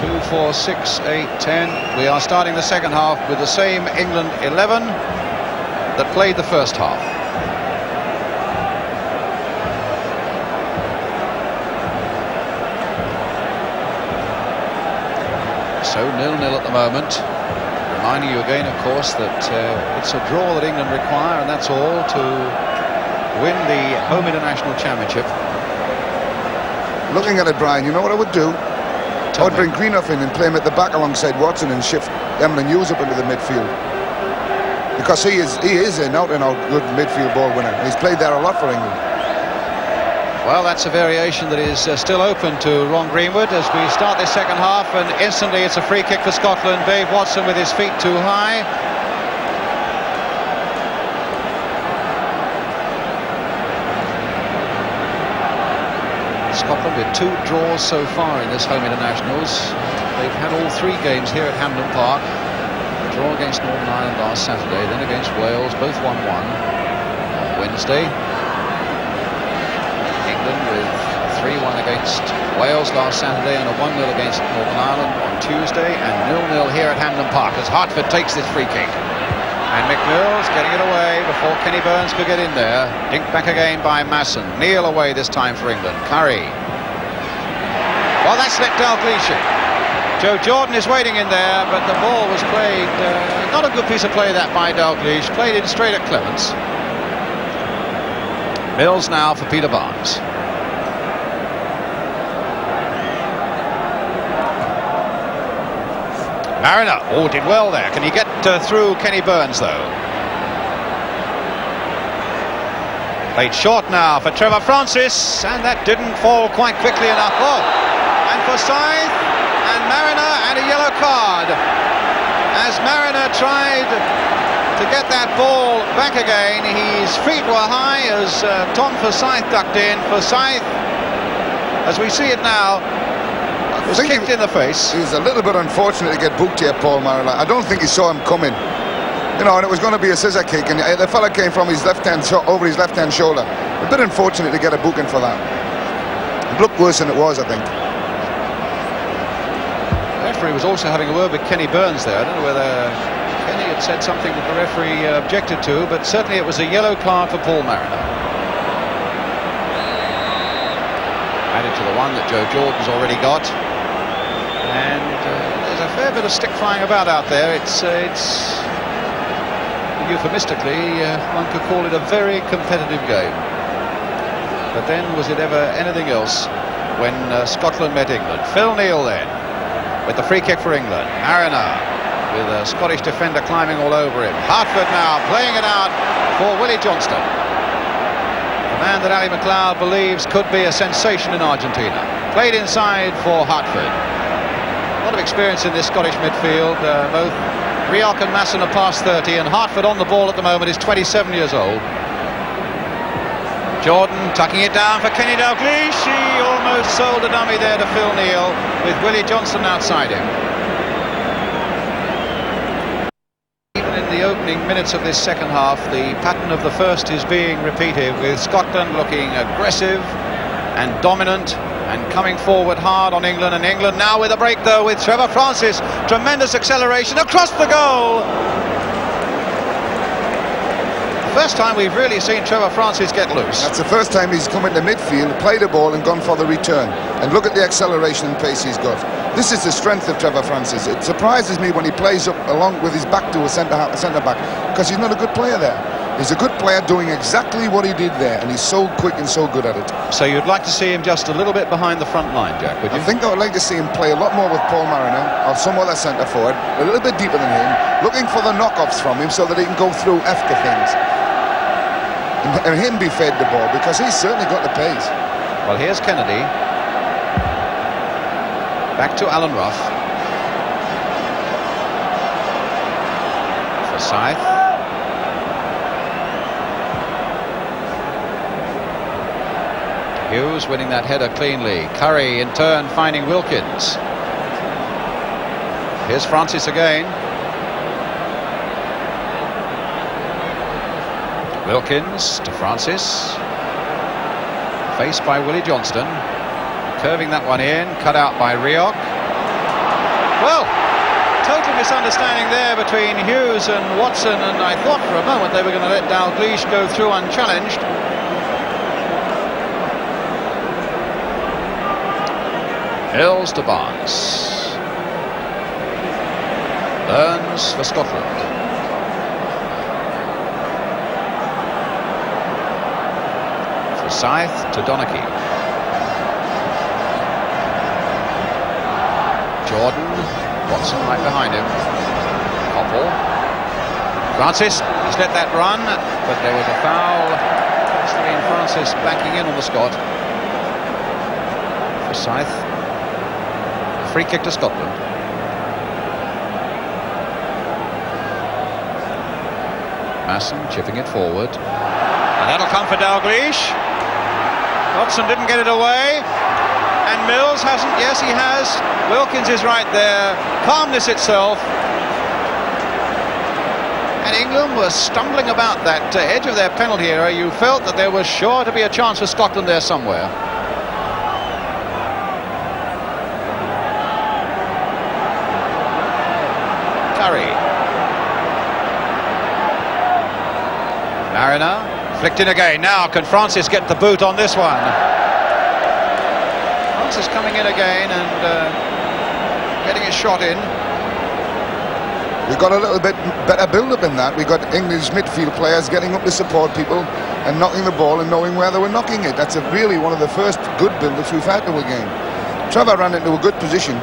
2, 4, 6, 8, 10. We are starting the second half with the same England 11 that played the first half. So 0-0 at the moment. Reminding you again, of course, that it's a draw that England require, and that's all, to win the home international championship. Looking at it, Brian, you know what I would do? I would bring Greenough in and play him at the back alongside Watson and shift Emlyn Hughes up into the midfield. Because he is an out-and-out good midfield ball winner. He's played there a lot for England. Well, that's a variation that is still open to Ron Greenwood as we start this second half, and instantly it's a free kick for Scotland. Dave Watson with his feet too high. Scotland with 2 draws so far in this home internationals. They've had all 3 games here at Hampden Park. A draw against Northern Ireland last Saturday, then against Wales, both 1-1 on Wednesday. With 3-1 against Wales last Saturday and a 1-0 against Northern Ireland on Tuesday, and 0-0 here at Hampden Park as Hartford takes this free kick. And McMills getting it away before Kenny Burns could get in there. Dinked back again by Masson. Neil away this time for England. Curry. Well, that's let Dalglish in. Joe Jordan is waiting in there, but the ball was played. Not a good piece of play that by Dalglish. Played in straight at Clements. Mills now for Peter Barnes. Mariner, did well there. Can he get through Kenny Burns, though? Played short now for Trevor Francis, and that didn't fall quite quickly enough. And for Forsyth, and Mariner, and a yellow card. As Mariner tried to get that ball back again, his feet were high as Tom Forsyth ducked in. Forsyth, as we see it now, was kicked in the face. He was a little bit unfortunate to get booked here, Paul Mariner. I don't think he saw him coming. You know, and it was going to be a scissor kick, and the fella came from his left-hand over his left-hand shoulder. A bit unfortunate to get a booking for that. It looked worse than it was, I think. The referee was also having a word with Kenny Burns there. I don't know whether Kenny had said something that the referee objected to, but certainly it was a yellow card for Paul Mariner. Added to the one that Joe Jordan's already got. And there's a fair bit of stick flying about out there. It's euphemistically, one could call it a very competitive game. But then, was it ever anything else when Scotland met England? Phil Neal then, with the free kick for England. Mariner, with a Scottish defender climbing all over him. Hartford now playing it out for Willie Johnston, the man that Ali MacLeod believes could be a sensation in Argentina. Played inside for Hartford. A lot of experience in this Scottish midfield. Both Rioch and Masson are past 30, and Hartford on the ball at the moment is 27 years old. Jordan tucking it down for Kenny Dalglish. He almost sold a dummy there to Phil Neal, with Willie Johnston outside him. Even in the opening minutes of this second half, the pattern of the first is being repeated, with Scotland looking aggressive and dominant and coming forward hard on England. And England now with a break, though, with Trevor Francis. Tremendous acceleration across the goal. First time we've really seen Trevor Francis get loose. That's the first time he's come into midfield, played the ball and gone for the return. And look at the acceleration and pace he's got. This is the strength of Trevor Francis. It surprises me when he plays up along with his back to a centre back, because he's not a good player there. He's a good player doing exactly what he did there, and he's so quick and so good at it. So you'd like to see him just a little bit behind the front line, Jack, would you? I think I would like to see him play a lot more with Paul Mariner or some other centre forward, a little bit deeper than him, looking for the knock-offs from him so that he can go through after things. And him be fed the ball, because he's certainly got the pace. Well, here's Kennedy. Back to Alan Rough. Forsyth. Hughes winning that header cleanly. Curry in turn finding Wilkins. Here's Francis again. Wilkins to Francis. Faced by Willie Johnston. Curving that one in. Cut out by Rioch. Well, total misunderstanding there between Hughes and Watson, and I thought for a moment they were going to let Dalglish go through unchallenged. Mills to Barnes. Burns for Scotland. Forsyth to Donachie. Jordan. Watson right behind him. Koppel. Francis has let that run, but there was a foul. Francis backing in on the Scot. Forsyth. Free kick to Scotland. Masson chipping it forward. And that'll come for Dalglish. Watson didn't get it away. And Mills hasn't. Yes, he has. Wilkins is right there. Calmness itself. And England was stumbling about that edge of their penalty area. You felt that there was sure to be a chance for Scotland there somewhere. Mariner flicked in again. Now can Francis get the boot on this one? Francis coming in again and getting his shot in. We got a little bit better build-up in that. We got English midfield players getting up to support people and knocking the ball and knowing where they were knocking it. That's really one of the first good build-ups we've had to a game. Trevor ran into a good position.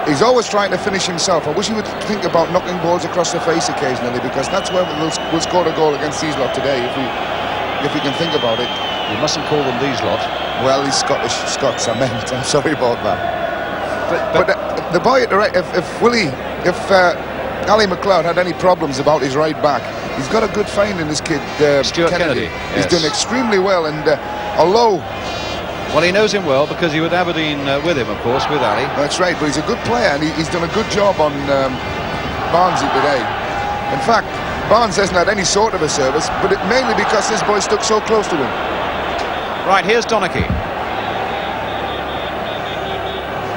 He's always trying to finish himself. I wish he would think about knocking balls across the face occasionally, because that's where we'll score a goal against these lot today, if we can think about it. You mustn't call them these lot. Well, he's Scottish. Scots, I meant. I'm sorry about that. But the boy at the right, if Ali McLeod had any problems about his right back, he's got a good find in this kid, Stuart Kennedy. He's Yes. done extremely well, and although... Well, he knows him well because he was at Aberdeen with him, of course, with Ali. That's right, but he's a good player, and he's done a good job on Barnesy today. In fact, Barnes hasn't had any sort of a service, but mainly because this boy stuck so close to him. Right, here's Donachie.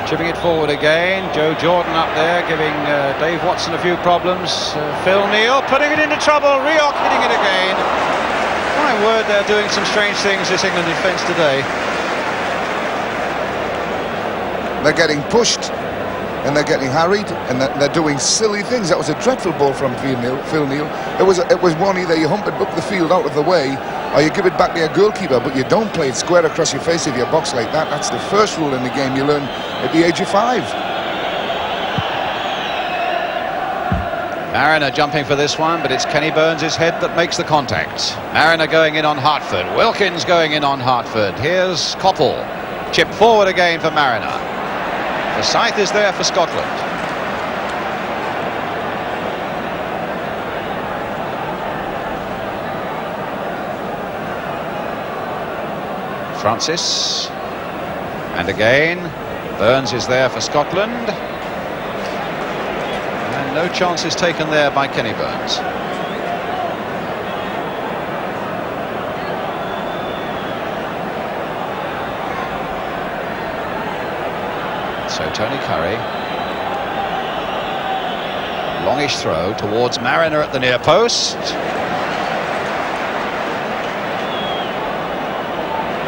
Chipping it forward again. Joe Jordan up there giving Dave Watson a few problems. Phil Neal putting it into trouble. Rioch hitting it again. My word, they're doing some strange things, this England defence today. They're getting pushed, and they're getting harried, and they're doing silly things. That was a dreadful ball from Phil Neal. It was one, either you hump it up the field out of the way, or you give it back to your goalkeeper, but you don't play it square across your face of your box like that. That's the first rule in the game you learn at the age of 5. Mariner jumping for this one, but it's Kenny Burns' head that makes the contact. Mariner going in on Hartford. Wilkins going in on Hartford. Here's Koppel. Chip forward again for Mariner. Forsyth is there for Scotland. Francis. And again, Burns is there for Scotland. And no chances taken there by Kenny Burns. So Tony Curry, longish throw towards Mariner at the near post.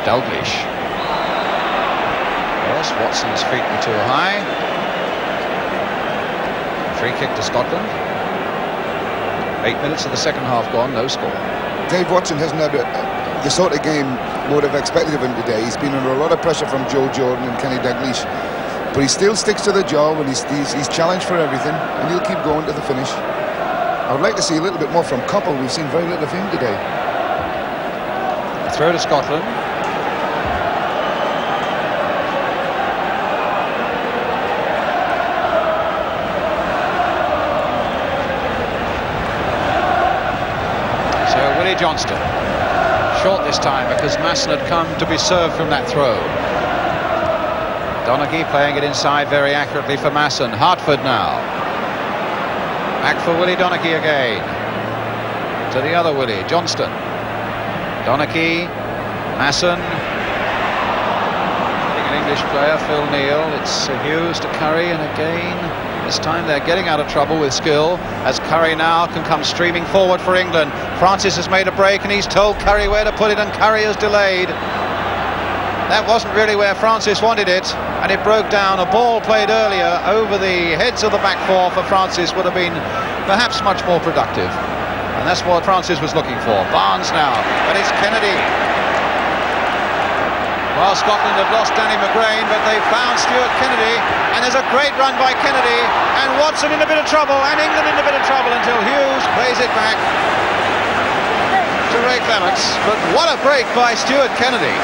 Dalglish. Yes, Watson's feet were too high. Free kick to Scotland. 8 minutes of the second half gone, no score. Dave Watson hasn't had the sort of game we would have expected of him today. He's been under a lot of pressure from Joe Jordan and Kenny Dalglish, but he still sticks to the job, and he's challenged for everything, and he'll keep going to the finish. I would like to see a little bit more from Coppell. We've seen very little of him today. Throw to Scotland. So Willie Johnston. Short this time because Masson had come to be served from that throw. Donaghy playing it inside very accurately for Masson. Hartford now. Back for Willie Donaghy again. To the other Willie, Johnston. Donaghy, Masson. An English player, Phil Neal. It's Hughes to Curry, and again, this time they're getting out of trouble with skill, as Curry now can come streaming forward for England. Francis has made a break, and he's told Curry where to put it, and Curry has delayed. That wasn't really where Francis wanted it, and it broke down. A ball played earlier over the heads of the back four for Francis would have been perhaps much more productive. And that's what Francis was looking for. Barnes now, but it's Kennedy. Well, Scotland have lost Danny McGrain, but they've found Stuart Kennedy, and there's a great run by Kennedy, and Watson in a bit of trouble, and England in a bit of trouble until Hughes plays it back to Ray Clements. But what a break by Stuart Kennedy.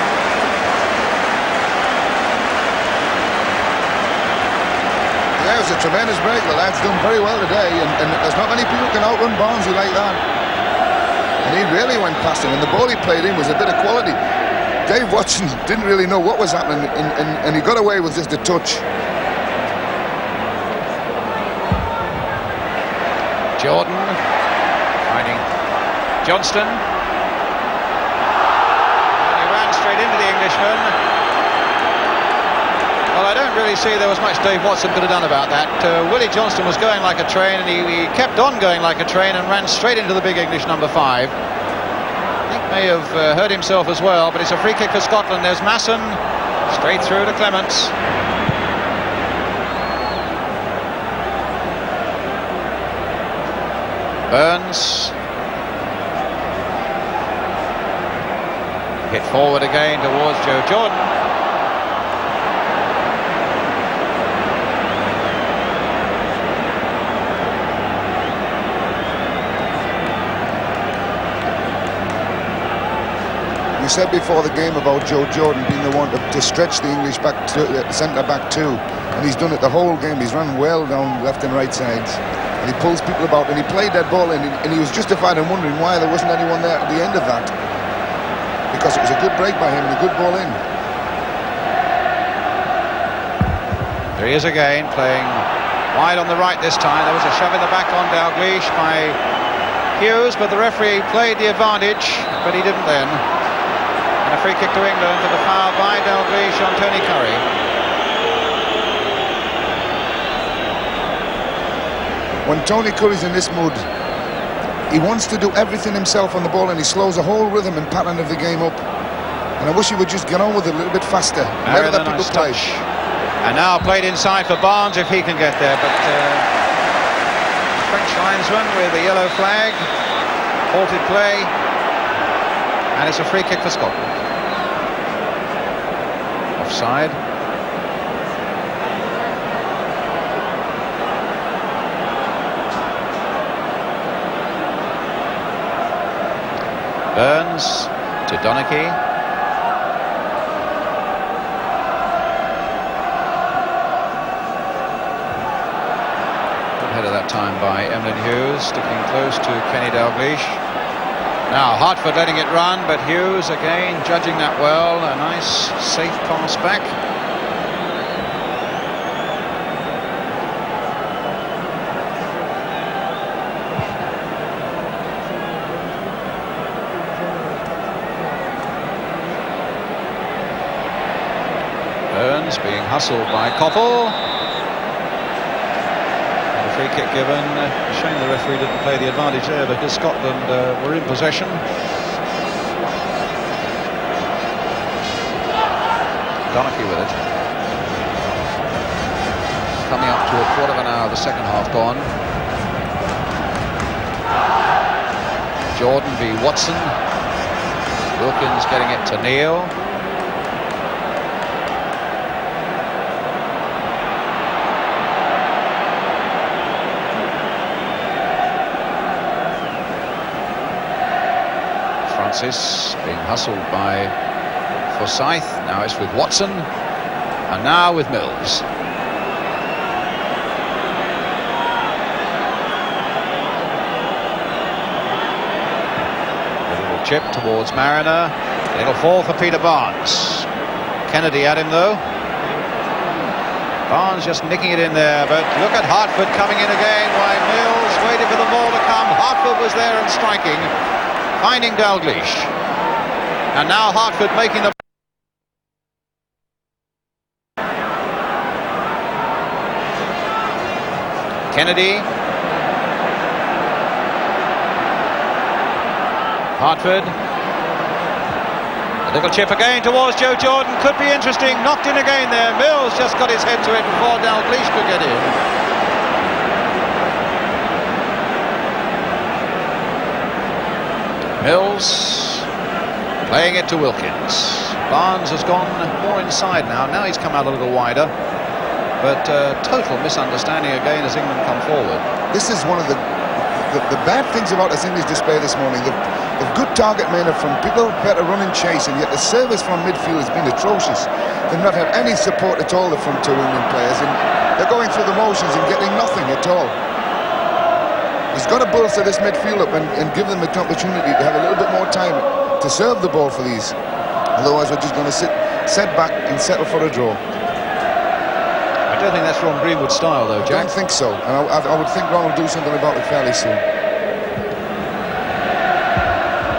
Yeah, it was a tremendous break. The lad's done very well today, and there's not many people can outrun Barnsley like that. And he really went past him, and the ball he played in was a bit of quality. Dave Watson didn't really know what was happening, and he got away with just a touch. Jordan finding Johnston. And he ran straight into the Englishman. Well, I don't really see there was much Dave Watson could have done about that. Willie Johnston was going like a train, and he kept on going like a train and ran straight into the big English number 5. I think may have hurt himself as well, but it's a free kick for Scotland. There's Masson, straight through to Clements. Burns. Hit forward again towards Joe Jordan. We said before the game about Joe Jordan being the one to stretch the English back to centre back too, and he's done it the whole game. He's run well down left and right sides, and he pulls people about, and he played that ball in, and he was justified in wondering why there wasn't anyone there at the end of that, because it was a good break by him and a good ball in. There he is again, playing wide on the right this time. There was a shove in the back on Dalglish by Hughes, but the referee played the advantage, but he didn't then. And a free kick to England for the foul by Dalglish on Tony Curry. When Tony Curry's in this mood, he wants to do everything himself on the ball, and he slows the whole rhythm and pattern of the game up. And I wish he would just get on with it a little bit faster. Never let people play. And now played inside for Barnes if he can get there, but French linesman with the yellow flag, halted play, and it's a free kick for Scotland. Offside. Burns to Donaghy. Good header that time by Emlyn Hughes, sticking close to Kenny Dalglish. Now Hartford letting it run, but Hughes again judging that well. A nice safe pass back. Burns being hustled by Coppell. And a free kick given. Shame the referee didn't play the advantage there, because Scotland were in possession. Donaghy with it. Coming up to a quarter of an hour, the second half gone. Jordan v Watson. Wilkins getting it to Neil. Francis being hustled by Forsyth. Now it's with Watson, and now with Mills. A little chip towards Mariner. It'll fall for Peter Barnes. Kennedy at him though. Barnes just nicking it in there, but look at Hartford coming in again while Mills waited for the ball to come. Hartford was there and striking, finding Dalglish. And now Hartford making the... Kennedy. Hartford. A little chip again towards Joe Jordan. Could be interesting. Knocked in again there. Mills just got his head to it before Dalglish could get in. Mills playing it to Wilkins. Barnes has gone more inside now. Now he's come out a little wider. But total misunderstanding again as England come forward. This is one of the bad things about this English display this morning. They've good target men from people better run and chase, and yet the service from midfield has been atrocious. They've not had any support at all, the front two England players, and they're going through the motions and getting nothing at all. He's got to bolster this midfield up and give them an opportunity to have a little bit more time to serve the ball for these. Otherwise we're just going to set back and settle for a draw. I don't think that's Ron Greenwood's style though, Jack. I don't think so, and I would think Ron will do something about it fairly soon.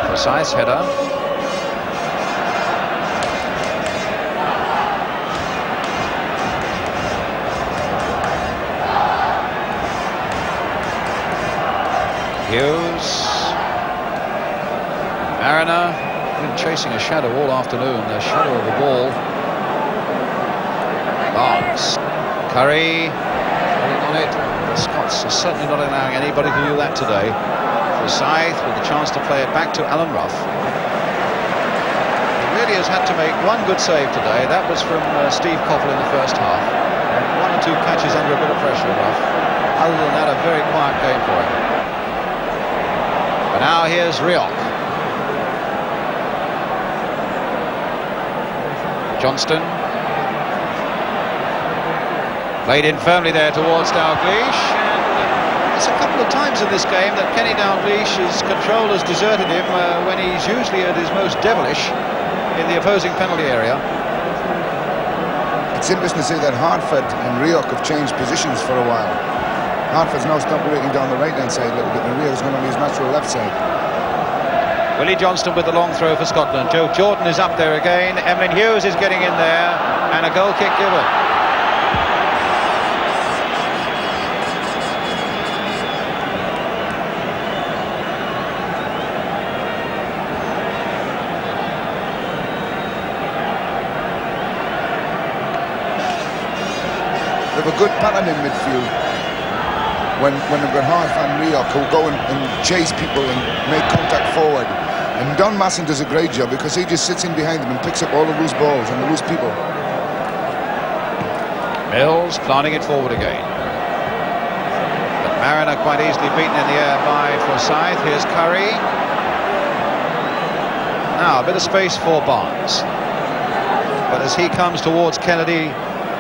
Precise header. Hughes. Mariner been chasing a shadow all afternoon, the shadow of the ball. Barnes. Curry running on it. The Scots are certainly not allowing anybody to do that today. Forsyth with the chance to play it back to Alan Rough. He really has had to make one good save today. That was from Steve Coppell in the first half. One or two catches under a bit of pressure, Rough. Other than that, a very quiet game for him. But now here's Rioch. Johnston. Played in firmly there towards Dalglish, and it's a couple of times in this game that Kenny Dalglish's control has deserted him when he's usually at his most devilish in the opposing penalty area. It's interesting to see that Hartford and Rioch have changed positions for a while. Hartford's now stopped operating down the right-hand side a little bit, and Rioch's going on his natural left side. Willie Johnston with the long throw for Scotland. Joe Jordan is up there again. Emlyn Hughes is getting in there, and a goal kick given. They have a good pattern in midfield when they've got Harf and Rioch who go and chase people and make contact forward. And Don Masson does a great job because he just sits in behind them and picks up all the loose balls and the loose people. Mills planting it forward again. But Mariner quite easily beaten in the air by Forsyth. Here's Curry. Now a bit of space for Barnes. But as he comes towards Kennedy,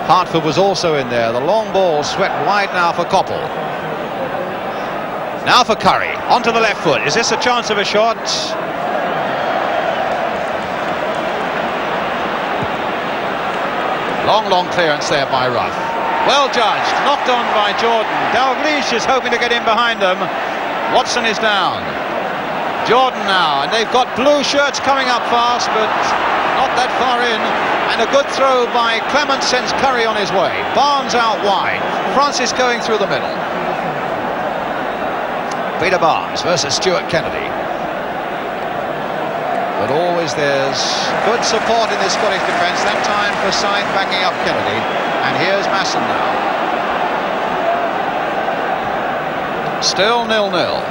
Hartford was also in there. The long ball swept wide now for Coppell. Now for Curry, onto the left foot. Is this a chance of a shot? Long clearance there by Ruff. Well judged, knocked on by Jordan. Dalglish is hoping to get in behind them. Watson is down. Jordan now, and they've got blue shirts coming up fast, but not that far in. And a good throw by Clement sends Curry on his way. Barnes out wide. Francis going through the middle. Peter Barnes versus Stuart Kennedy. But always there's good support in this Scottish defence. That time Forsyth backing up Kennedy. And here's Masson now. Still 0-0.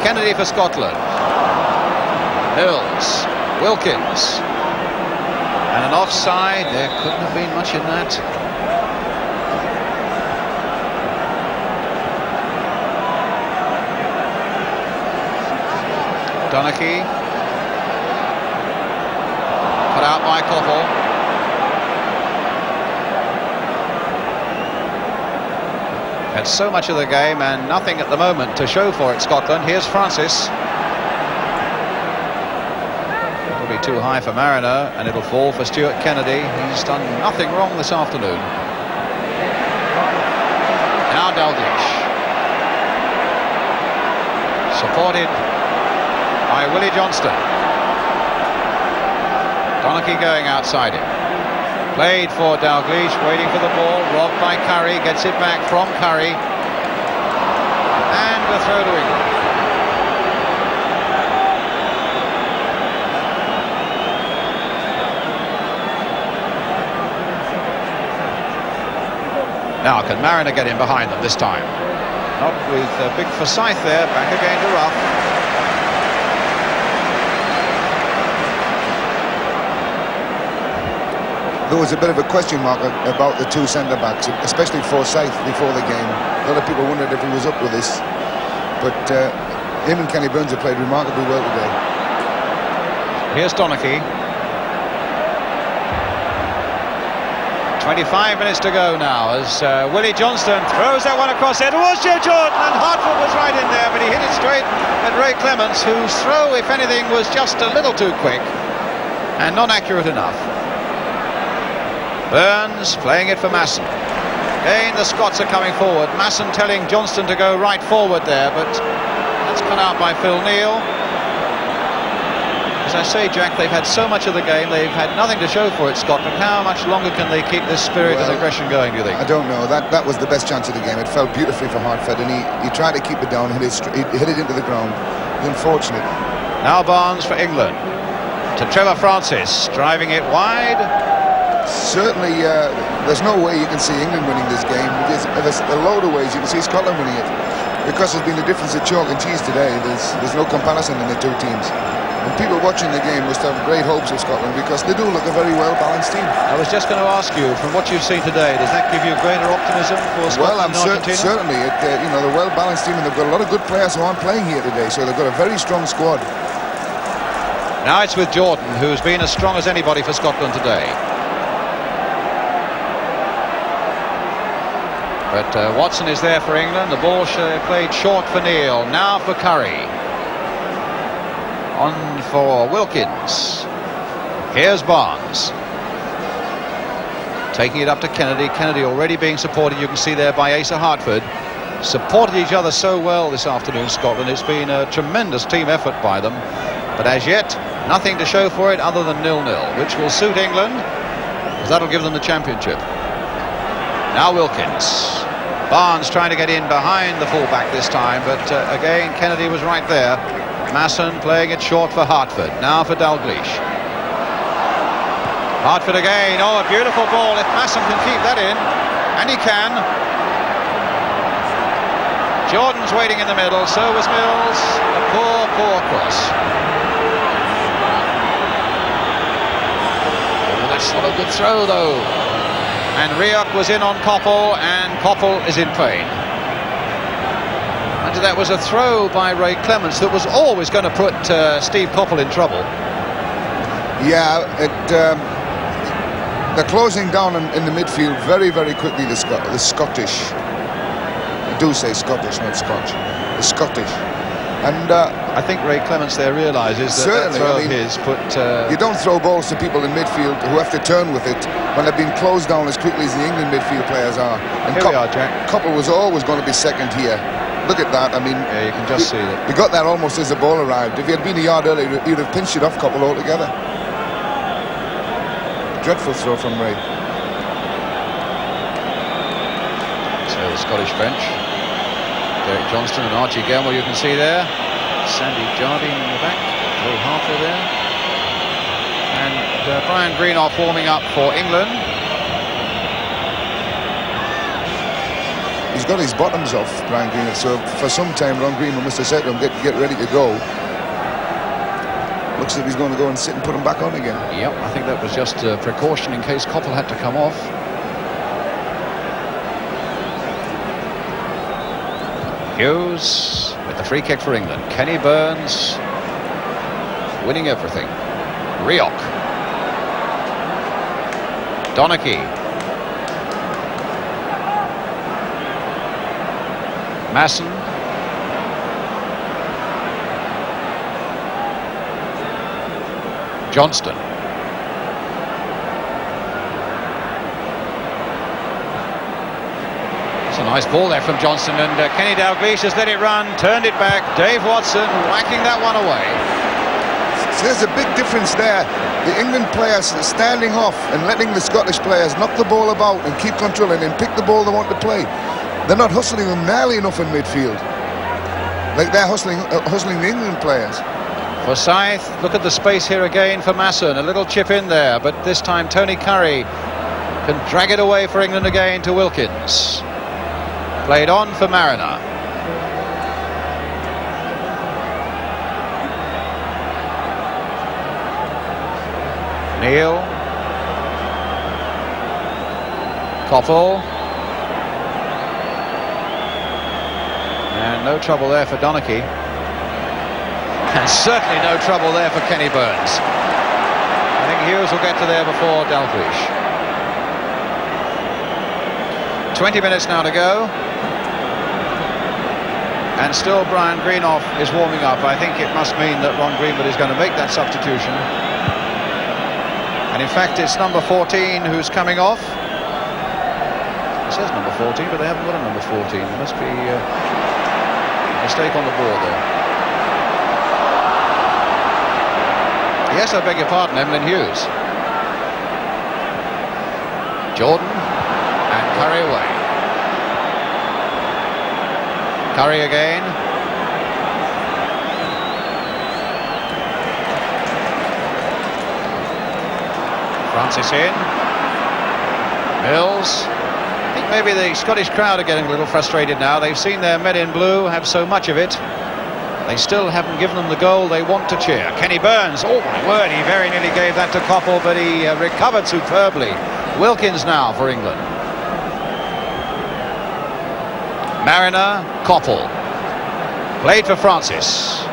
Kennedy for Scotland. Mills, Wilkins, and an offside. There couldn't have been much in that. Donachie, cut out by Koppel. Had so much of the game and nothing at the moment to show for it, Scotland. Here's Francis. It'll be too high for Mariner, and it'll fall for Stuart Kennedy. He's done nothing wrong this afternoon. Now Dalglish, supported by Willie Johnston. Donachie going outside him. Played for Dalglish, waiting for the ball, robbed by Curry, gets it back from Curry, and a throw to England. Now can Mariner get in behind them this time? Not with big Forsyth there, back again to Ruff. There was a bit of a question mark about the two centre-backs, especially Forsyth before the game. A lot of people wondered if he was up with this. But him and Kenny Burns have played remarkably well today. Here's Donachie. 25 minutes to go now as Willie Johnston throws that one across there towards Joe Jordan, and Hartford was right in there, but he hit it straight at Ray Clements, whose throw, if anything, was just a little too quick and not accurate enough. Burns playing it for Masson. Again, the Scots are coming forward. Masson telling Johnston to go right forward there, but that's cut out by Phil Neal. As I say, Jack, they've had so much of the game, they've had nothing to show for it, Scotland. How much longer can they keep this spirit and aggression going, do you think? I don't know. That was the best chance of the game. It fell beautifully for Hartford, and he tried to keep it down, hit it into the ground. Unfortunate. Now Barnes for England. To Trevor Francis, driving it wide. Certainly, there's no way you can see England winning this game. There's a load of ways you can see Scotland winning it. Because there's been a difference of chalk and cheese today, there's no comparison in the two teams. And people watching the game must have great hopes of Scotland because they do look a very well-balanced team. I was just going to ask you, from what you've seen today, does that give you greater optimism for Scotland and Argentina? Certainly. They're a well-balanced team, and they've got a lot of good players who aren't playing here today, so they've got a very strong squad. Now it's with Jordan, who's been as strong as anybody for Scotland today. But Watson is there for England. The ball played short for Neal. Now for Curry. On for Wilkins. Here's Barnes. Taking it up to Kennedy. Kennedy already being supported, you can see there, by Asa Hartford. Supported each other so well this afternoon, Scotland. It's been a tremendous team effort by them. But as yet, nothing to show for it other than 0-0, which will suit England, because that'll give them the championship. Now Wilkins. Barnes trying to get in behind the fullback this time, but again, Kennedy was right there. Masson playing it short for Hartford. Now for Dalglish. Hartford again. Oh, a beautiful ball. If Masson can keep that in, and he can. Jordan's waiting in the middle. So was Mills. A poor cross. Oh, that's not a good throw, though. And Rioch was in on Koppel, and Koppel is in pain. And that was a throw by Ray Clements that was always going to put Steve Koppel in trouble. Yeah, they're closing down in the midfield very, very quickly, the Scottish. I do say Scottish, not Scotch. The Scottish. And I think Ray Clements there realises that throw of his put... You don't throw balls to people in midfield who have to turn with it when they've been closed down as quickly as the England midfield players are. And Here we are, Jack. Koppel was always going to be second here. Look at that. I mean, yeah, you can just see that. He got there almost as the ball arrived. If he had been a yard earlier, he'd have pinched it off Koppel altogether. Dreadful throw from Ray. So the Scottish bench. Derek Johnston and Archie Gilmore, you can see there. Sandy Jardine in the back. Joe Harper there. And Brian Greenough warming up for England. got his bottoms off, Brian Greenwood. So for some time, Ron Greenwood must have said to him, get ready to go. Looks as if he's going to go and sit and put him back on again. Yep, I think that was just a precaution in case Koppel had to come off. Hughes with the free kick for England. Kenny Burns winning everything. Rioch. Donachie. Masson. Johnston. It's a nice ball there from Johnston, and Kenny Dalglish has let it run, turned it back. Dave Watson whacking that one away. So there's a big difference there. The England players standing off and letting the Scottish players knock the ball about and keep controlling and pick the ball they want to play. They're not hustling them nearly enough in midfield, like they're hustling the England players. Forsyth, look at the space here again for Masson. A little chip in there, but this time Tony Curry can drag it away for England again to Wilkins. Played on for Mariner. Neil. Koppel. And no trouble there for Donachie. And certainly no trouble there for Kenny Burns. I think Hughes will get to there before Dalglish. 20 minutes now to go. And still Brian Greenough is warming up. I think it must mean that Ron Greenwood is going to make that substitution. And in fact it's number 14 who's coming off. It says number 14, but they haven't got a number 14. There must be a mistake on the board there. Yes, I beg your pardon, Emlyn Hughes. Jordan and Curry away. Curry again. Francis in. Mills. I think maybe the Scottish crowd are getting a little frustrated now. They've seen their men in blue have so much of it. They still haven't given them the goal they want to cheer. Kenny Burns, oh my word, he very nearly gave that to Koppel, but he recovered superbly. Wilkins now for England. Mariner, Koppel. Played for Francis.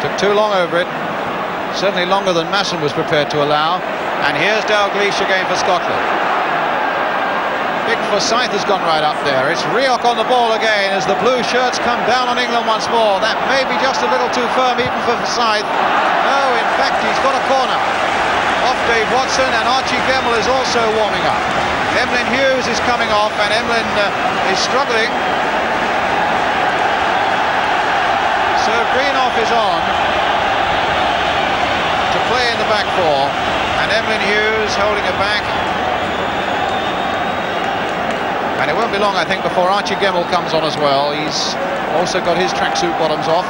Took too long over it. Certainly longer than Masson was prepared to allow. And here's Dalglish again for Scotland. Big Forsyth has gone right up there. It's Rioch on the ball again as the blue shirts come down on England once more. That may be just a little too firm even for Forsyth. No, in fact, he's got a corner. Off Dave Watson, and Archie Gemmill is also warming up. Emlyn Hughes is coming off, and Emlyn is struggling. So Greenoff is on to play in the back four, and Emlyn Hughes holding it back. And it won't be long, I think, before Archie Gemmill comes on as well. He's also got his tracksuit bottoms off.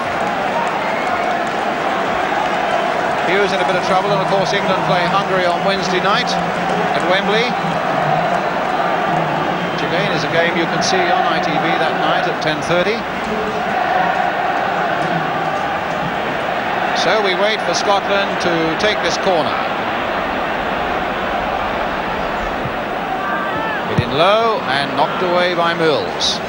Hughes in a bit of trouble, and of course England play Hungary on Wednesday night at Wembley, which again is a game you can see on ITV that night at 10:30. So we wait for Scotland to take this corner. Low and knocked away by Mills.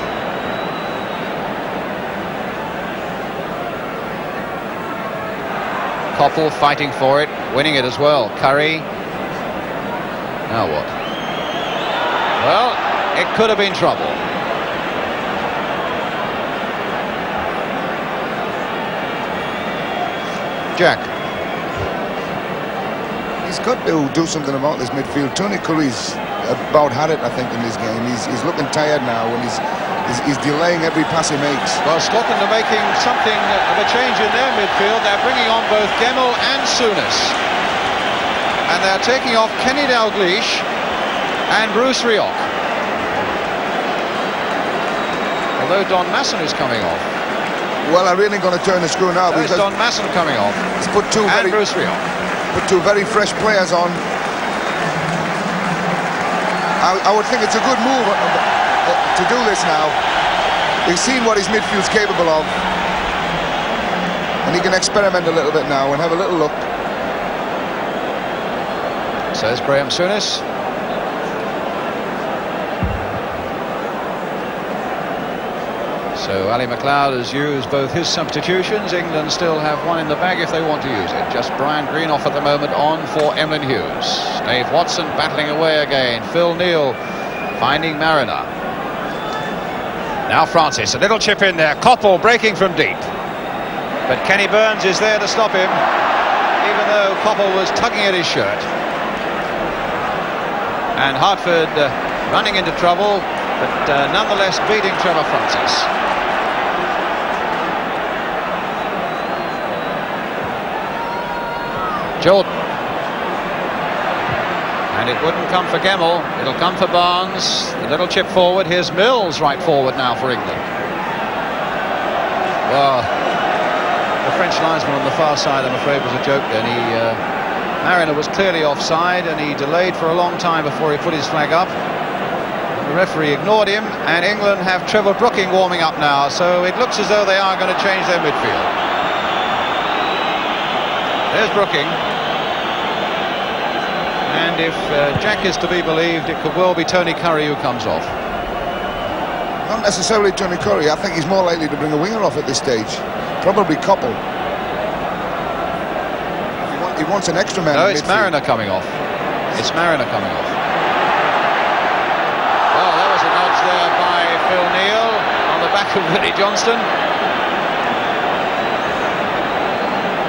Koppel fighting for it, winning it as well. Curry. Now what? Well, it could have been trouble. Jack. He's got to do something about this midfield. Tony Curry's about had it, I think, in this game. He's looking tired now, and he's delaying every pass he makes. Well, Scotland are making something of a change in their midfield. They're bringing on both Gemmill and Souness, and they're taking off Kenny Dalglish and Bruce Rioch. Although Don Masson is coming off. Well, I'm really going to turn the screw now. There's Don Masson coming off. He's put Bruce Rioch. Put two very fresh players on. I would think it's a good move to to do this now. He's seen what his midfield's capable of, and he can experiment a little bit now and have a little look. Says Graham Souness. So Ali McLeod has used both his substitutions. England still have one in the bag if they want to use it. Just Brian Greenough at the moment on for Emlyn Hughes. Dave Watson battling away again. Phil Neal finding Mariner. Now Francis, a little chip in there. Coppell breaking from deep. But Kenny Burns is there to stop him, even though Coppell was tugging at his shirt. And Hartford running into trouble, but nonetheless beating Trevor Francis. Jordan. And it wouldn't come for Gemmell, it'll come for Barnes. A little chip forward. Here's Mills right forward now for England. Well, the French linesman on the far side, I'm afraid, was a joke then. Mariner was clearly offside, and he delayed for a long time before he put his flag up. The referee ignored him, and England have Trevor Brooking warming up now, so it looks as though they are going to change their midfield. There's Brooking. And if Jack is to be believed, it could well be Tony Curry who comes off. Not necessarily Tony Curry. I think he's more likely to bring a winger off at this stage. Probably Coppell. He wants an extra man. No, it's Mariner coming off. It's Mariner coming off. Well, that was a nudge there by Phil Neal on the back of Willie Johnston.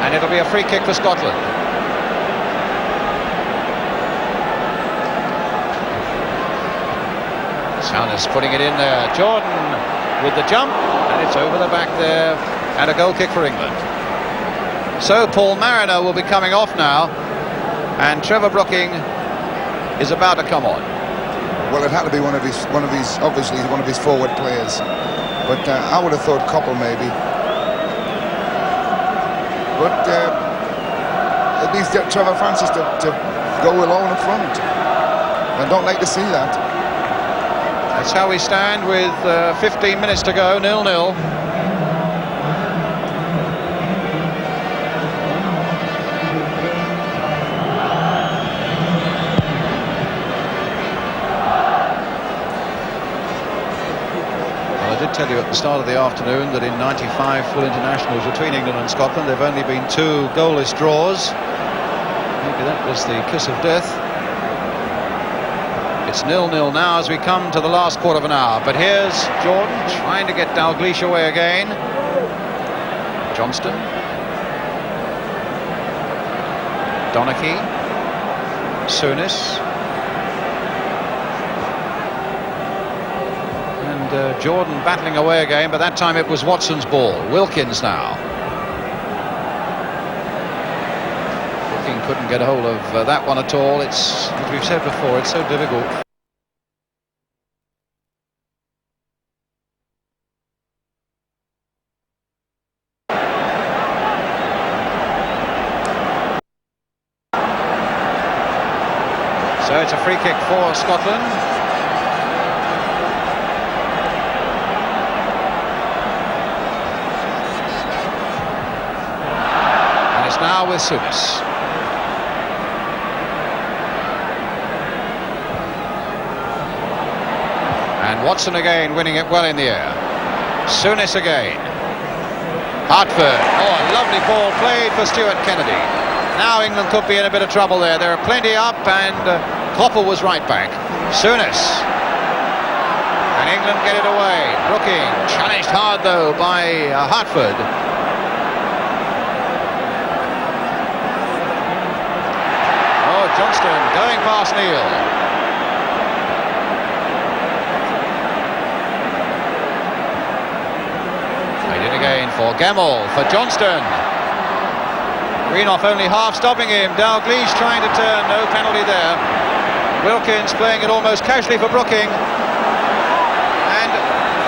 And it'll be a free kick for Scotland. Souness putting it in there. Jordan with the jump, and it's over the back there, and a goal kick for England. So Paul Mariner will be coming off now, and Trevor Brooking is about to come on. Well, it had to be one of his obviously one of his forward players, but I would have thought Coppell maybe. But it needs Trevor Francis to go alone in front. I don't like to see that. That's how we stand with 15 minutes to go, 0-0. Well, I did tell you at the start of the afternoon that in 95 full internationals between England and Scotland, there have only been 2 goalless draws. Maybe that was the kiss of death. It's 0-0 now as we come to the last quarter of an hour. But here's Jordan trying to get Dalglish away again. Johnston. Donachie. Souness. And Jordan battling away again, but that time it was Watson's ball. Wilkins now. Couldn't get a hold of that one at all. It's, as we've said before, it's so difficult. So it's a free kick for Scotland. And it's now with Souness. And Watson again winning it well in the air. Souness again. Hartford. Oh, a lovely ball played for Stuart Kennedy. Now England could be in a bit of trouble there. There are plenty up, and Coppell was right back. Souness. And England get it away. Brooking challenged hard though by Hartford. Oh, Johnston going past Neal. Again for Gemmell, for Johnston. Greenough only half stopping him. Dalglish trying to turn, no penalty there. Wilkins playing it almost casually for Brooking. And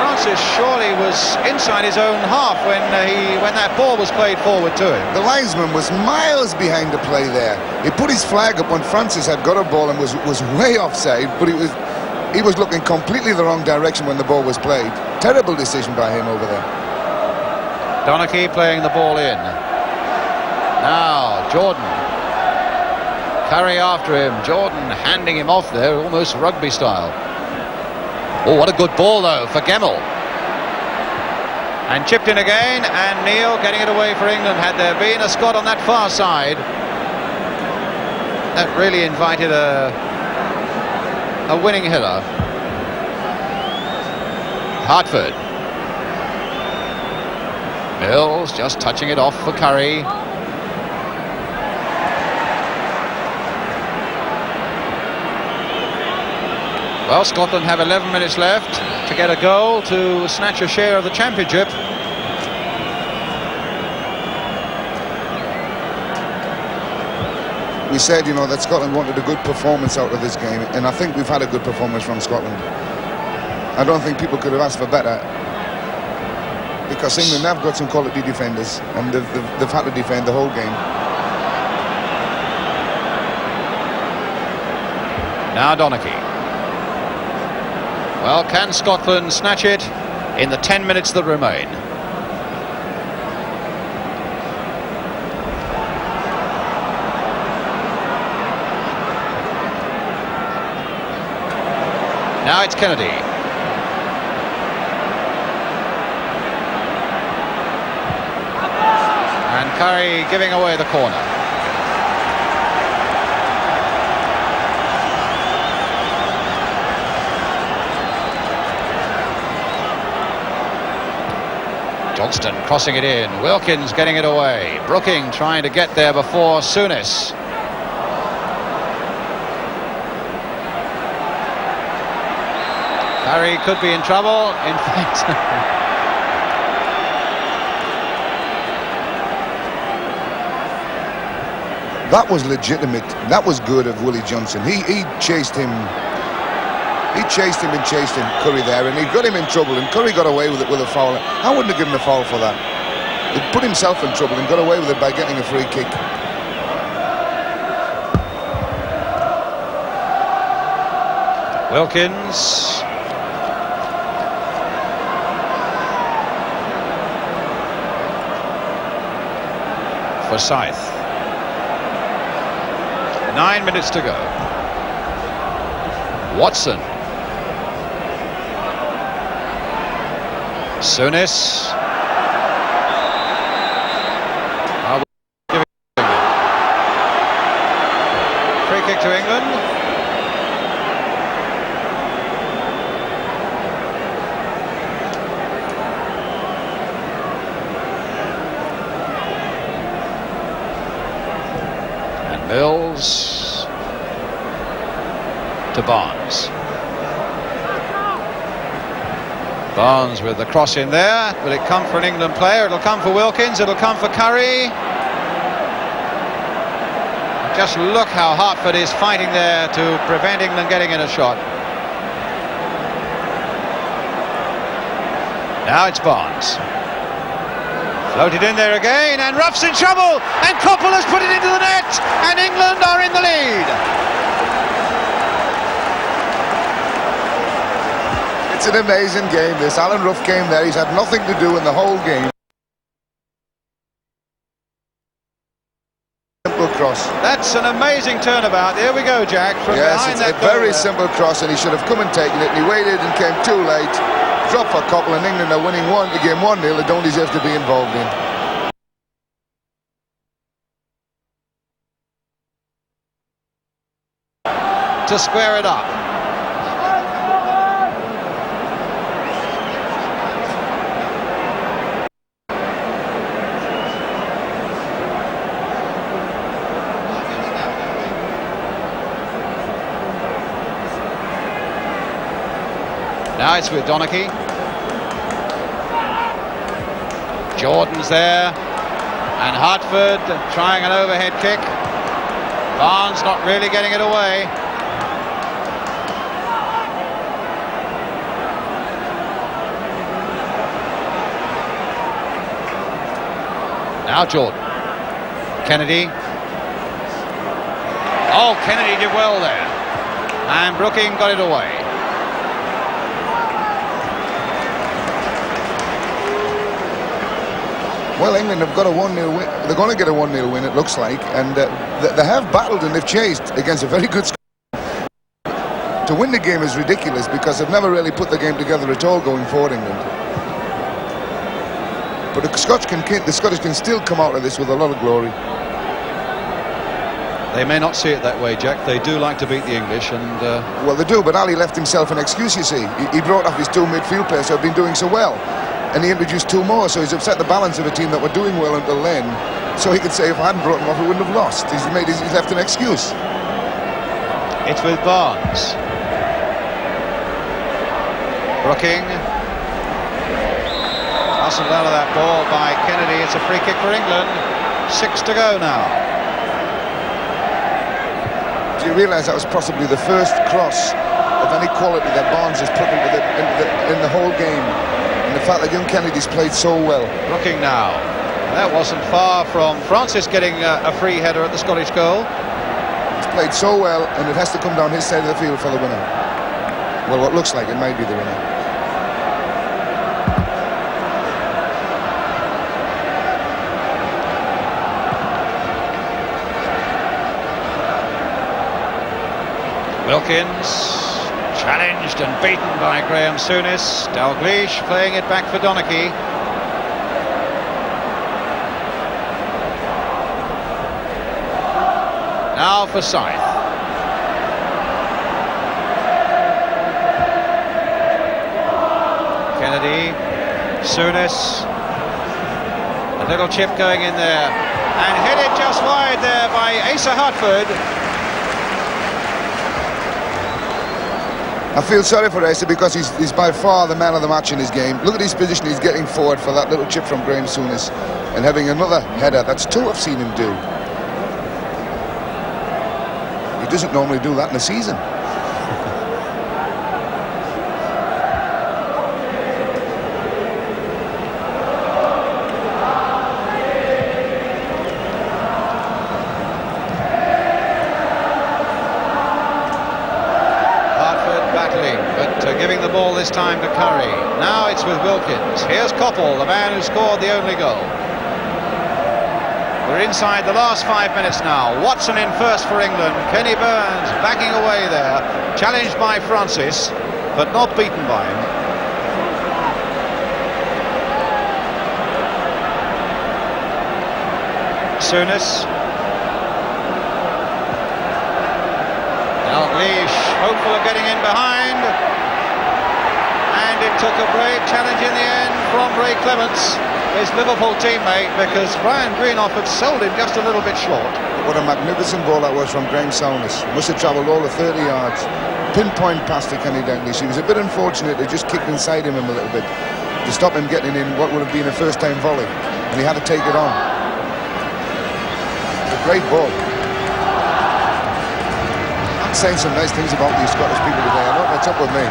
Francis surely was inside his own half when that ball was played forward to him. The linesman was miles behind the play there. He put his flag up when Francis had got a ball and was way offside, but He was looking completely the wrong direction when the ball was played. Terrible decision by him over there. Donachie playing the ball in. Now Jordan. Curry after him. Jordan handing him off there, almost rugby style. Oh, what a good ball though for Gemmell. And chipped in again, and Neil getting it away for England. Had there been a Scot on that far side, that really invited a winning hitter. Hartford. Mills just touching it off for Curry. Well, Scotland have 11 minutes left to get a goal to snatch a share of the championship. We said, you know, that Scotland wanted a good performance out of this game, and I think we've had a good performance from Scotland. I don't think people could have asked for better, because England have got some quality defenders, and they've had to defend the whole game. Now Donachie. Well, can Scotland snatch it in the 10 minutes that remain? Now it's Kennedy. And Curry giving away the corner. Johnston crossing it in. Wilkins getting it away. Brooking trying to get there before Souness. Curry could be in trouble. In fact, that was legitimate. That was good of Willie Johnson. He chased him. He chased him and chased him, Curry there, and he got him in trouble, and Curry got away with it with a foul. I wouldn't have given a foul for that. He put himself in trouble and got away with it by getting a free kick. Wilkins. Forsyth. 9 minutes to go. Watson. Souness. Free kick to England. And Mills to Barnes. Barnes with the cross in there. Will it come for an England player? It'll come for Wilkins. It'll come for Curry. Just look how Hartford is fighting there to prevent England getting in a shot. Now it's Barnes. Floated in there again, and Ruff's in trouble, and Coppell has put it into the net, and England are in the lead. It's an amazing game, this. Alan Ruff came there. He's had nothing to do in the whole game. Simple cross. That's an amazing turnabout. There we go, Jack. From yes, behind it's that a goal very there. simple cross, and he should have come and taken it, and he waited and came too late. Drop for Coppell, and England are winning the game 1-0. They don't deserve to be involved in. To square it up. Now it's with Donachie. Jordan's there, and Hartford trying an overhead kick. Barnes not really getting it away. Now Jordan. Kennedy. Oh, Kennedy did well there. And Brooking got it away. Well, England have got a 1-0 win. They're going to get a 1-0 win, it looks like, and they have battled and they've chased against a very good Scotland. To win the game is ridiculous because they've never really put the game together at all going forward, England. But the Scottish can still come out of this with a lot of glory. They may not see it that way, Jack. They do like to beat the English, and well, they do, but Ali left himself an excuse, you see. He brought off his 2 midfield players who have been doing so well, and he introduced 2 more, so he's upset the balance of a team that were doing well until then. So he could say, if I hadn't brought them off, we wouldn't have lost. He's left an excuse. it's with Barnes. Brooking. Hustled out of that ball by Kennedy. It's a free kick for England. 6 to go now. Do you realise that was possibly the first cross of any quality that Barnes has put in the whole game? And the fact that young Kennedy's played so well. Brooking now. That wasn't far from Francis getting a free header at the Scottish goal. He's played so well, and it has to come down his side of the field for the winner. Well, what looks like it might be the winner. Wilkins, challenged and beaten by Graham Souness. Dalglish playing it back for Donachie. Now for Scythe. Kennedy, Souness. A little chip going in there. And headed just wide there by Asa Hartford. I feel sorry for Asa because he's by far the man of the match in his game. Look at his position he's getting forward for that little chip from Graham Souness and having another header. That's 2 I've seen him do. He doesn't normally do that in a season. Giving the ball this time to Curry. Now it's with Wilkins. Here's Coppell, the man who scored the only goal. We're inside the last 5 minutes now. Watson in first for England. Kenny Burns backing away there. Challenged by Francis, but not beaten by him. Souness. Dalglish, hopeful of getting in behind. It took a brave challenge in the end from Ray Clements, his Liverpool teammate, because Brian Greenough had sold him just a little bit short. What a magnificent ball that was from Graham Souness. Must have travelled all of 30 yards. Pinpoint pass to Kenny Dalglish. He was a bit unfortunate. They just kicked inside him a little bit to stop him getting in what would have been a first-time volley, and he had to take it on. It's a great ball. I'm saying some nice things about these Scottish people today. I don't know what's up with me.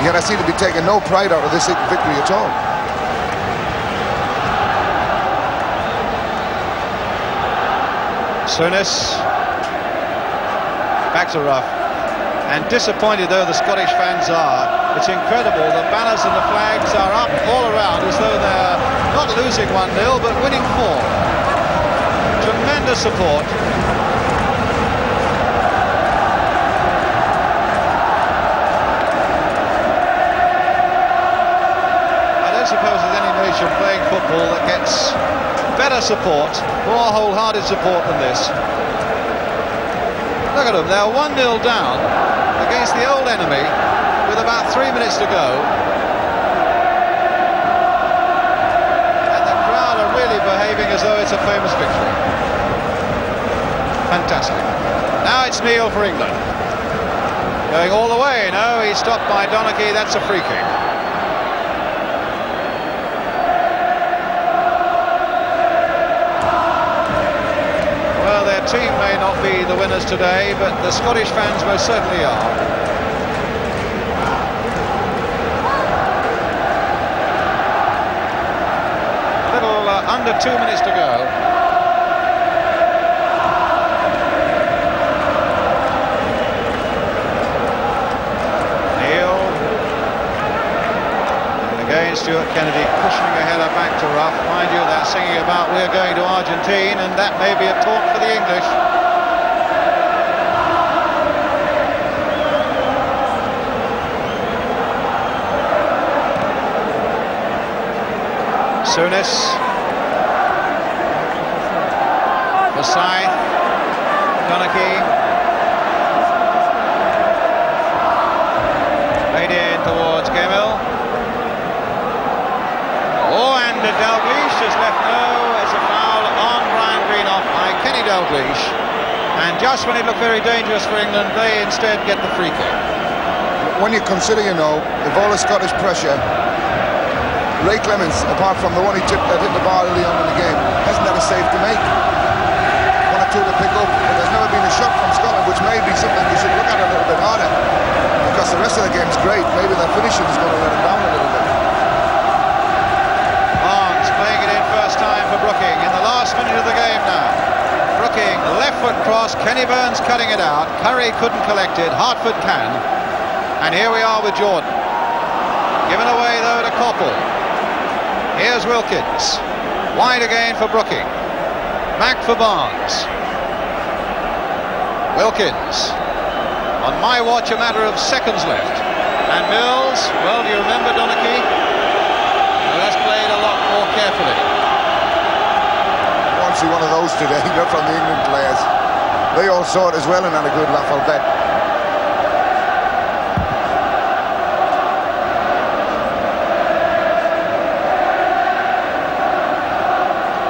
Yet I seem to be taking no pride out of this victory at all. Souness back to rough, and disappointed though the Scottish fans are, it's incredible. The banners and the flags are up all around as though they're not losing 1-0 but winning 4. Tremendous support. Playing football that gets better support, more wholehearted support than this. Look at them, they're 1-0 down against the old enemy with about 3 minutes to go, and the crowd are really behaving as though it's a famous victory. Fantastic. Now it's Neil for England, going all the way. No, he's stopped by Donachie. That's a free kick. Team may not be the winners today, but the Scottish fans most certainly are. Little under 2 minutes to go. Neil against Stuart Kennedy pushing a header back to Ruff. Mind you, they're singing about we're going to Argentine, and that may be a taunt for the English. Souness. Forsyth. Donachie. Played in towards Gemmill. Oh, and Dalglish has left. No, it's a foul on Brian Greenough by Kenny Dalglish. And just when it looked very dangerous for England, they instead get the free kick. When you consider, you know, if all the Scottish pressure, Ray Clements, apart from the one he hit the bar early on in the game, hasn't had a save to make. One or two to pick up, but there's never been a shot from Scotland, which may be something we should look at a little bit harder. Because the rest of the game's great. Maybe their finishing is going to let them down a little bit. Barnes playing it in first time for Brooking in the last minute of the game now. Brooking, left foot cross, Kenny Burns cutting it out. Curry couldn't collect it, Hartford can. And here we are with Jordan. Given away though to Coppell. Here's Wilkins. Wide again for Brooking. Back for Barnes. Wilkins. On my watch, a matter of seconds left. And Mills, well, do you remember Donachie? Well, that's played a lot more carefully. I won't see one of those today, not from the England players. They all saw it as well and had a good laugh, I'll bet.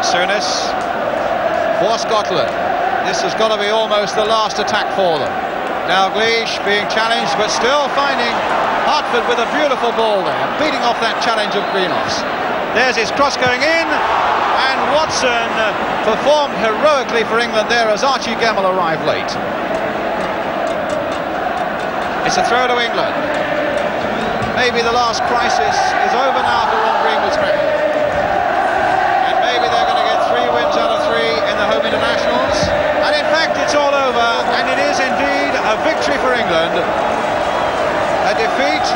Souness for Scotland. This has got to be almost the last attack for them. Dalglish being challenged, but still finding Hartford with a beautiful ball there, beating off that challenge of Greenoff's. There's his cross going in, and Watson performed heroically for England there as Archie Gemmill arrived late. It's a throw to England. Maybe the last crisis is over now for Ron Greenwood's men. And maybe they're going to get 3 wins out of 3 in the home internationals. And in fact, it's all over, and it is indeed a victory for England. A defeat,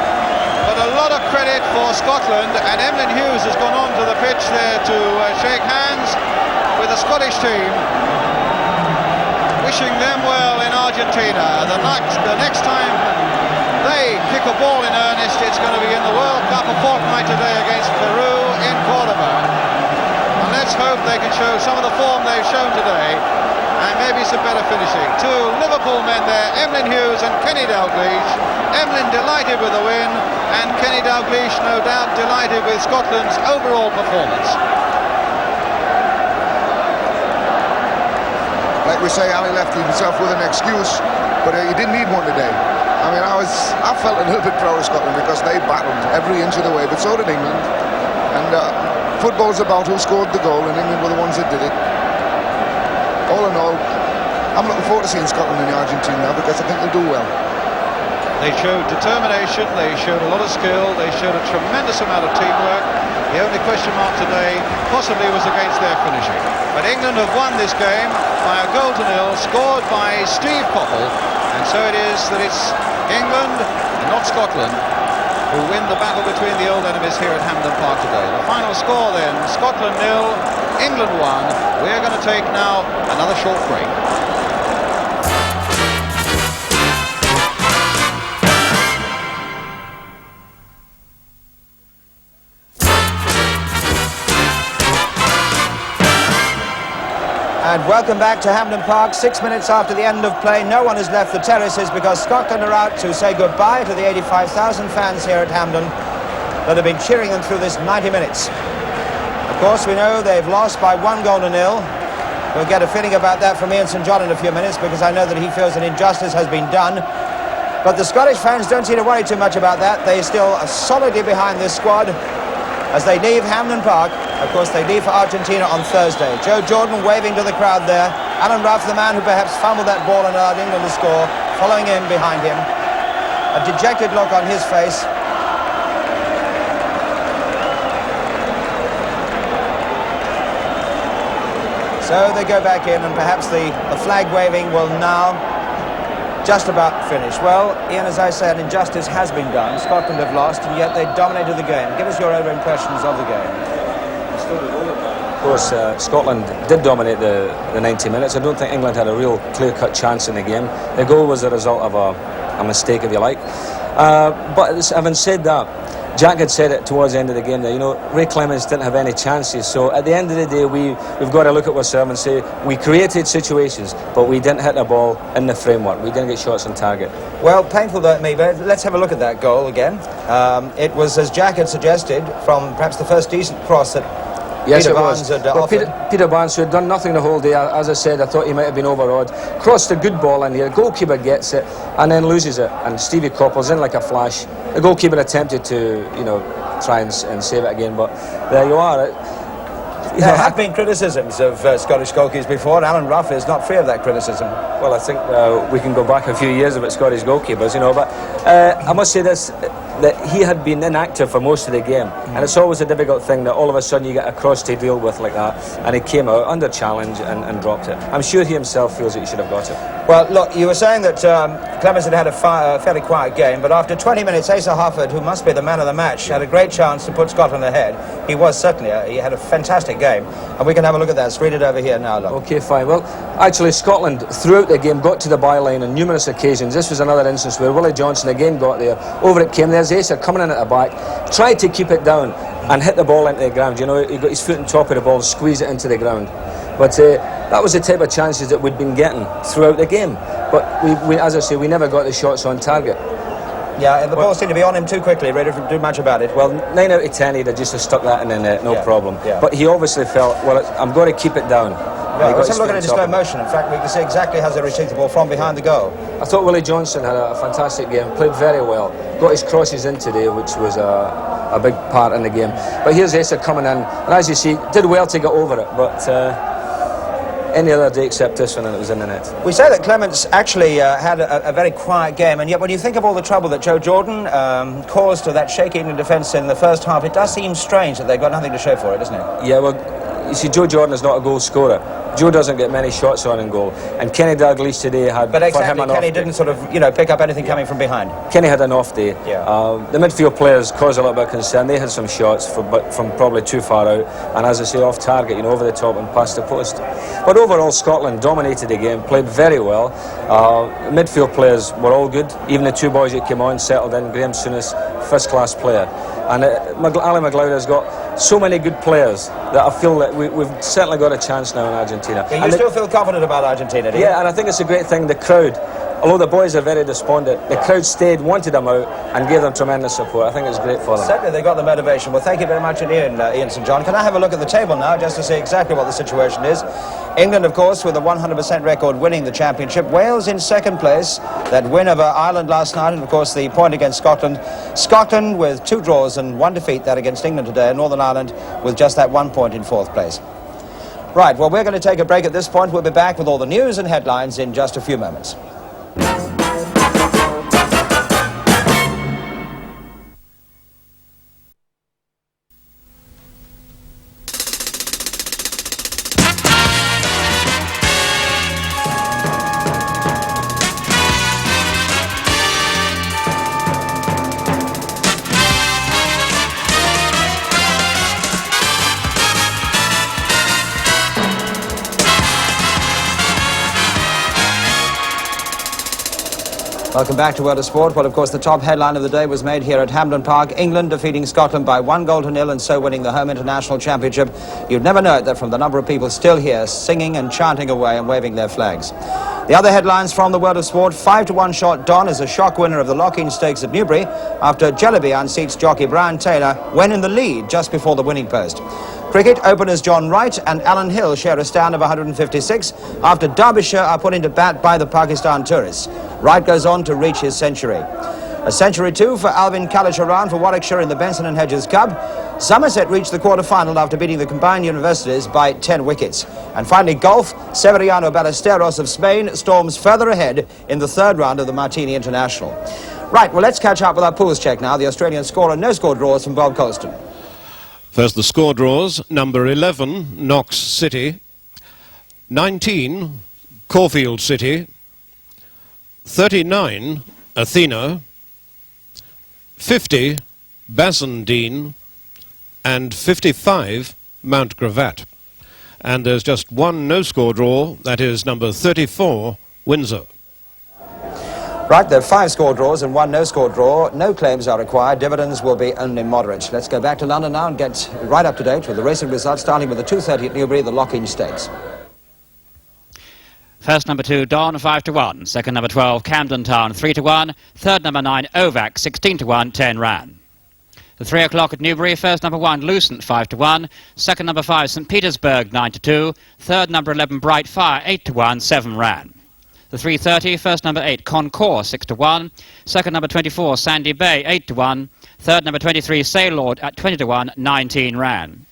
but a lot of credit for Scotland, and Emlyn Hughes has gone on to the pitch there to shake hands with the Scottish team, wishing them well in Argentina. The next time they kick a ball in earnest, it's going to be in the World Cup a fortnight today against Peru in Cordoba. And let's hope they can show some of the form they've shown today, and maybe some better finishing. 2 Liverpool men there, Emlyn Hughes and Kenny Dalglish. Emlyn delighted with the win, and Kenny Dalglish no doubt delighted with Scotland's overall performance. Like we say, Ali left himself with an excuse, but he didn't need one today. I mean, I felt a little bit proud of Scotland because they battled every inch of the way, but so did England. And football's about who scored the goal, and England were the ones that did it. All in all, I'm looking forward to seeing Scotland in Argentina now because I think they'll do well. They showed determination, they showed a lot of skill, they showed a tremendous amount of teamwork. The only question mark today possibly was against their finishing. But England have won this game by a goal to nil, scored by Steve Coppell. And so it is that it's England and not Scotland who win the battle between the old enemies here at Hampden Park today. The final score then, Scotland 0, England 1. We're going to take now another short break. And welcome back to Hampden Park. 6 minutes after the end of play, no one has left the terraces because Scotland are out to say goodbye to the 85,000 fans here at Hampden that have been cheering them through this 90 minutes. Of course, we know they've lost by 1 goal to nil. We'll get a feeling about that from Ian St John in a few minutes because I know that he feels an injustice has been done. But the Scottish fans don't seem to worry too much about that. They still are solidly behind this squad as they leave Hampden Park. Of course, they leave for Argentina on Thursday. Joe Jordan waving to the crowd there. Alan Ruff, the man who perhaps fumbled that ball and allowed England to score, following in behind him. A dejected look on his face. So they go back in, and perhaps the flag waving will now just about finished. Well, Ian, as I said, injustice has been done. Scotland have lost, and yet they dominated the game. Give us your own impressions of the game. Of course, Scotland did dominate the 90 minutes. I don't think England had a real clear-cut chance in the game. The goal was a result of a mistake, if you like. But having said that, Jack had said it towards the end of the game that, you know, Ray Clemens didn't have any chances. So at the end of the day, we've got to look at ourselves and say we created situations, but we didn't hit the ball in the framework. We didn't get shots on target. Well, painful though it may be, let's have a look at that goal again. It was, as Jack had suggested, from perhaps the first decent cross that Peter Barnes had offered. Peter Barnes, who had done nothing the whole day, as I said, I thought he might have been overawed. Crossed a good ball in here, goalkeeper gets it and then loses it, and Stevie Coppell's in like a flash. The goalkeeper attempted to, you know, try and save it again, but there you are. There have been criticisms of Scottish goalkeepers before. Alan Rough is not free of that criticism. Well, I think we can go back a few years about Scottish goalkeepers, you know, but I must say this, that he had been inactive for most of the game, and it's always a difficult thing that all of a sudden you get a cross to deal with like that, and he came out under challenge and dropped it. I'm sure he himself feels that he should have got it. Well, look, you were saying that Clemens had a fairly quiet game, but after 20 minutes, Asa Hofford, who must be the man of the match, had a great chance to put Scotland ahead. He was certainly, he had a fantastic game, and we can have a look at that. Screen it over here now, look. Okay, fine. Well, actually, Scotland, throughout the game, got to the byline on numerous occasions. This was another instance where Willie Johnson again got there. Over it came, there's Asa coming in at the back, tried to keep it down and hit the ball into the ground. You know, he got his foot on top of the ball, squeeze it into the ground. But that was the type of chances that we'd been getting throughout the game. But we, as I say, we never got the shots on target. Yeah, and the ball seemed to be on him too quickly, ready to do much about it. Well, 9 out of 10 he'd have just stuck that in the net, no problem. Yeah. But he obviously felt, well, I'm going to keep it down. Well, let's have a look at it in slow motion. In fact, we can see exactly how they received the ball from behind the goal. I thought Willie Johnson had a fantastic game, played very well, got his crosses in today, which was a big part in the game. But here's Asa coming in, and as you see, did well to get over it, but any other day except this one, and it was in the net. We say that Clements actually had a very quiet game, and yet when you think of all the trouble that Joe Jordan caused to that shaky England defence in the first half, it does seem strange that they've got nothing to show for it, doesn't it? Yeah, well, you see, Joe Jordan is not a goal scorer. Joe doesn't get many shots on in goal, and Kenny Dalglish today had, but exactly, for him, an Kenny off day. didn't sort of, you know, pick up anything coming from behind. Kenny had an off day. Yeah. The midfield players caused a little bit of concern. They had some shots, but from probably too far out, and as I say, off target, you know, over the top and past the post. But overall, Scotland dominated the game, played very well. Midfield players were all good. Even the two boys that came on settled in. Graham Souness, first-class player, and Ali McLeod has got so many good players that I feel that we've certainly got a chance now in Argentina. Yeah, you still feel confident about Argentina, do you? Yeah, and I think it's a great thing. The crowd, although the boys are very despondent, the crowd stayed, wanted them out, and gave them tremendous support. I think it's great for them. Certainly, they got the motivation. Well, thank you very much, Ian St John. Can I have a look at the table now, just to see exactly what the situation is? England, of course, with a 100% record winning the championship. Wales in second place. That win over Ireland last night, and of course the point against Scotland. Scotland with 2 draws and 1 defeat, that against England today. And Northern Ireland with just that 1 point in 4th place. Right, well, we're going to take a break at this point. We'll be back with all the news and headlines in just a few moments. Welcome back to World of Sport. Well, of course, the top headline of the day was made here at Hampden Park. England defeating Scotland by 1-0 and so winning the home international championship. You'd never know it, that from the number of people still here singing and chanting away and waving their flags. The other headlines from the World of Sport: 5-1 shot Don is a shock winner of the Lock-in Stakes at Newbury after Jellyby unseats jockey Brian Taylor when in the lead just before the winning post. Cricket, openers John Wright and Alan Hill share a stand of 156 after Derbyshire are put into bat by the Pakistan tourists. Wright goes on to reach his century. A century too for Alvin Kalacharan for Warwickshire in the Benson and Hedges Cup. Somerset reached the quarter-final after beating the combined universities by 10 wickets. And finally, golf, Severiano Ballesteros of Spain storms further ahead in the 3rd round of the Martini International. Right, well, let's catch up with our pools check now. The Australian scorer, no-score draws from Bob Colston. First, the score draws. Number 11, Knox City. 19, Caulfield City. 39, Athena, 50, Bassendean, and 55, Mount Gravatt. And there's just one no-score draw, that is number 34, Windsor. Right, there are 5 score draws and 1 no-score draw. No claims are required. Dividends will be only moderate. Let's go back to London now and get right up to date with the racing results, starting with the 2:30 at Newbury, the Lock-in Stakes. First number 2, Dawn, 5-1. Second number 12, Camden Town, 3-1. Third number 9, Ovac, 16-1, 10 ran. The 3 o'clock at Newbury, first number 1, Lucent, 5-1. Second number 5, St Petersburg, 9-2. Third number 11, Bright Fire, 8-1, 7 ran. The 3:30, first number 8, Concours, 6-1. Second number 24, Sandy Bay, 8-1. Third number 23, Saylord, at 20-1, 19 ran.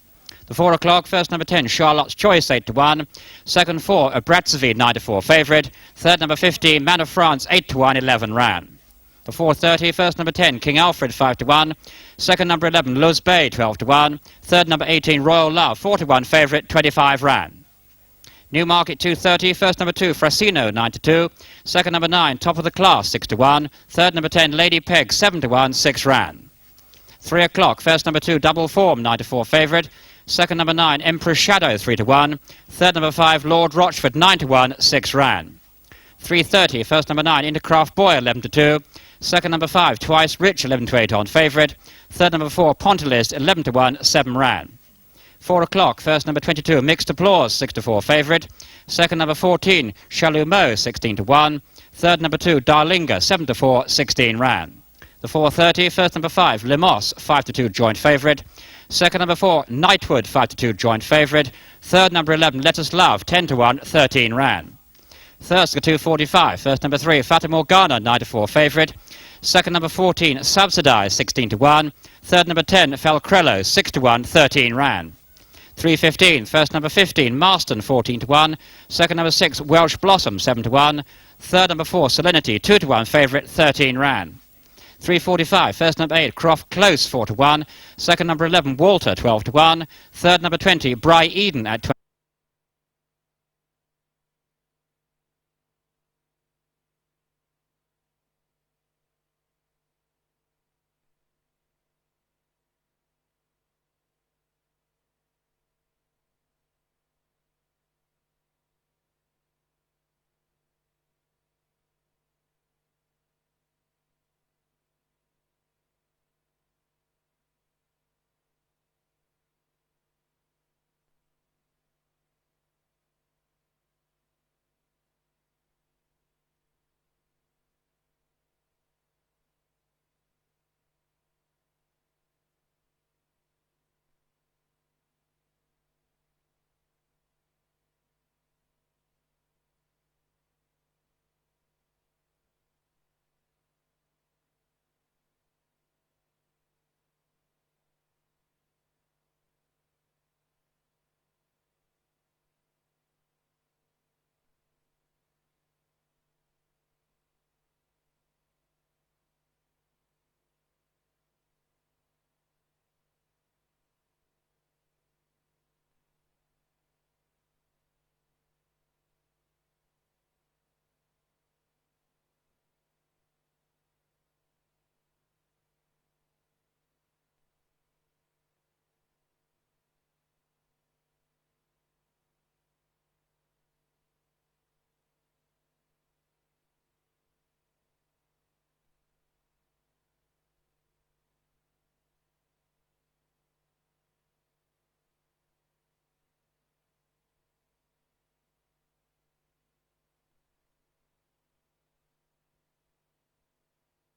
The 4 o'clock, first number 10, Charlotte's Choice, 8-1. Second 4, Abratsovy, 9-4 favourite. Third number 15, Man of France, 8-1, 11 ran. The 4:30, first number 10, King Alfred, 5-1. Second number 11, Luz Bay, 12-1. Third number 18, Royal Love, 4-1 favourite, 25 ran. Newmarket 2:30, first number 2, Frasino, 9-2. Second number 9, Top of the Class, 6-1. Third number 10, Lady Peg, 7-1, 6 ran. 3 o'clock, first number 2, Double Form, 9-4 favourite. Second number 9, Emperor's Shadow, 3-1. Third number 5, Lord Rochford, 9-1, 6 ran. 3:30, first number 9, Intercraft Boy, 11-2. Second number 5, Twice Rich, 11-8 on favourite. Third number 4, Pontilist, 11-1, 7 ran. 4 o'clock, first number 22, Mixed Applause, 6-4 favourite. Second number 14, Chalumeau, 16-1. Third number 2, Darlinga, 7-4, 16 ran. The 4:30, first number 5, Limos, 5-2 joint favourite. Second number 4, Knightwood, 5-2 joint favourite. Third number 11, Let Us Love, 10-1, 13 ran. Third 2:45, first number 3, Fata Morgana, 9-4 favourite. Second number 14, Subsidise, 16-1. Third number 10, Falcrello, 6-1, 13 ran. 3:15, first number 15, Marston, 14-1. Second number 6, Welsh Blossom, 7-1. Third number 4, Salinity, 2-1 favourite, 13 ran. 3:45, first number 8, Croft Close, 4-1. Second number 11, Walter, 12-1. Third number 20, Bry Eden at 20.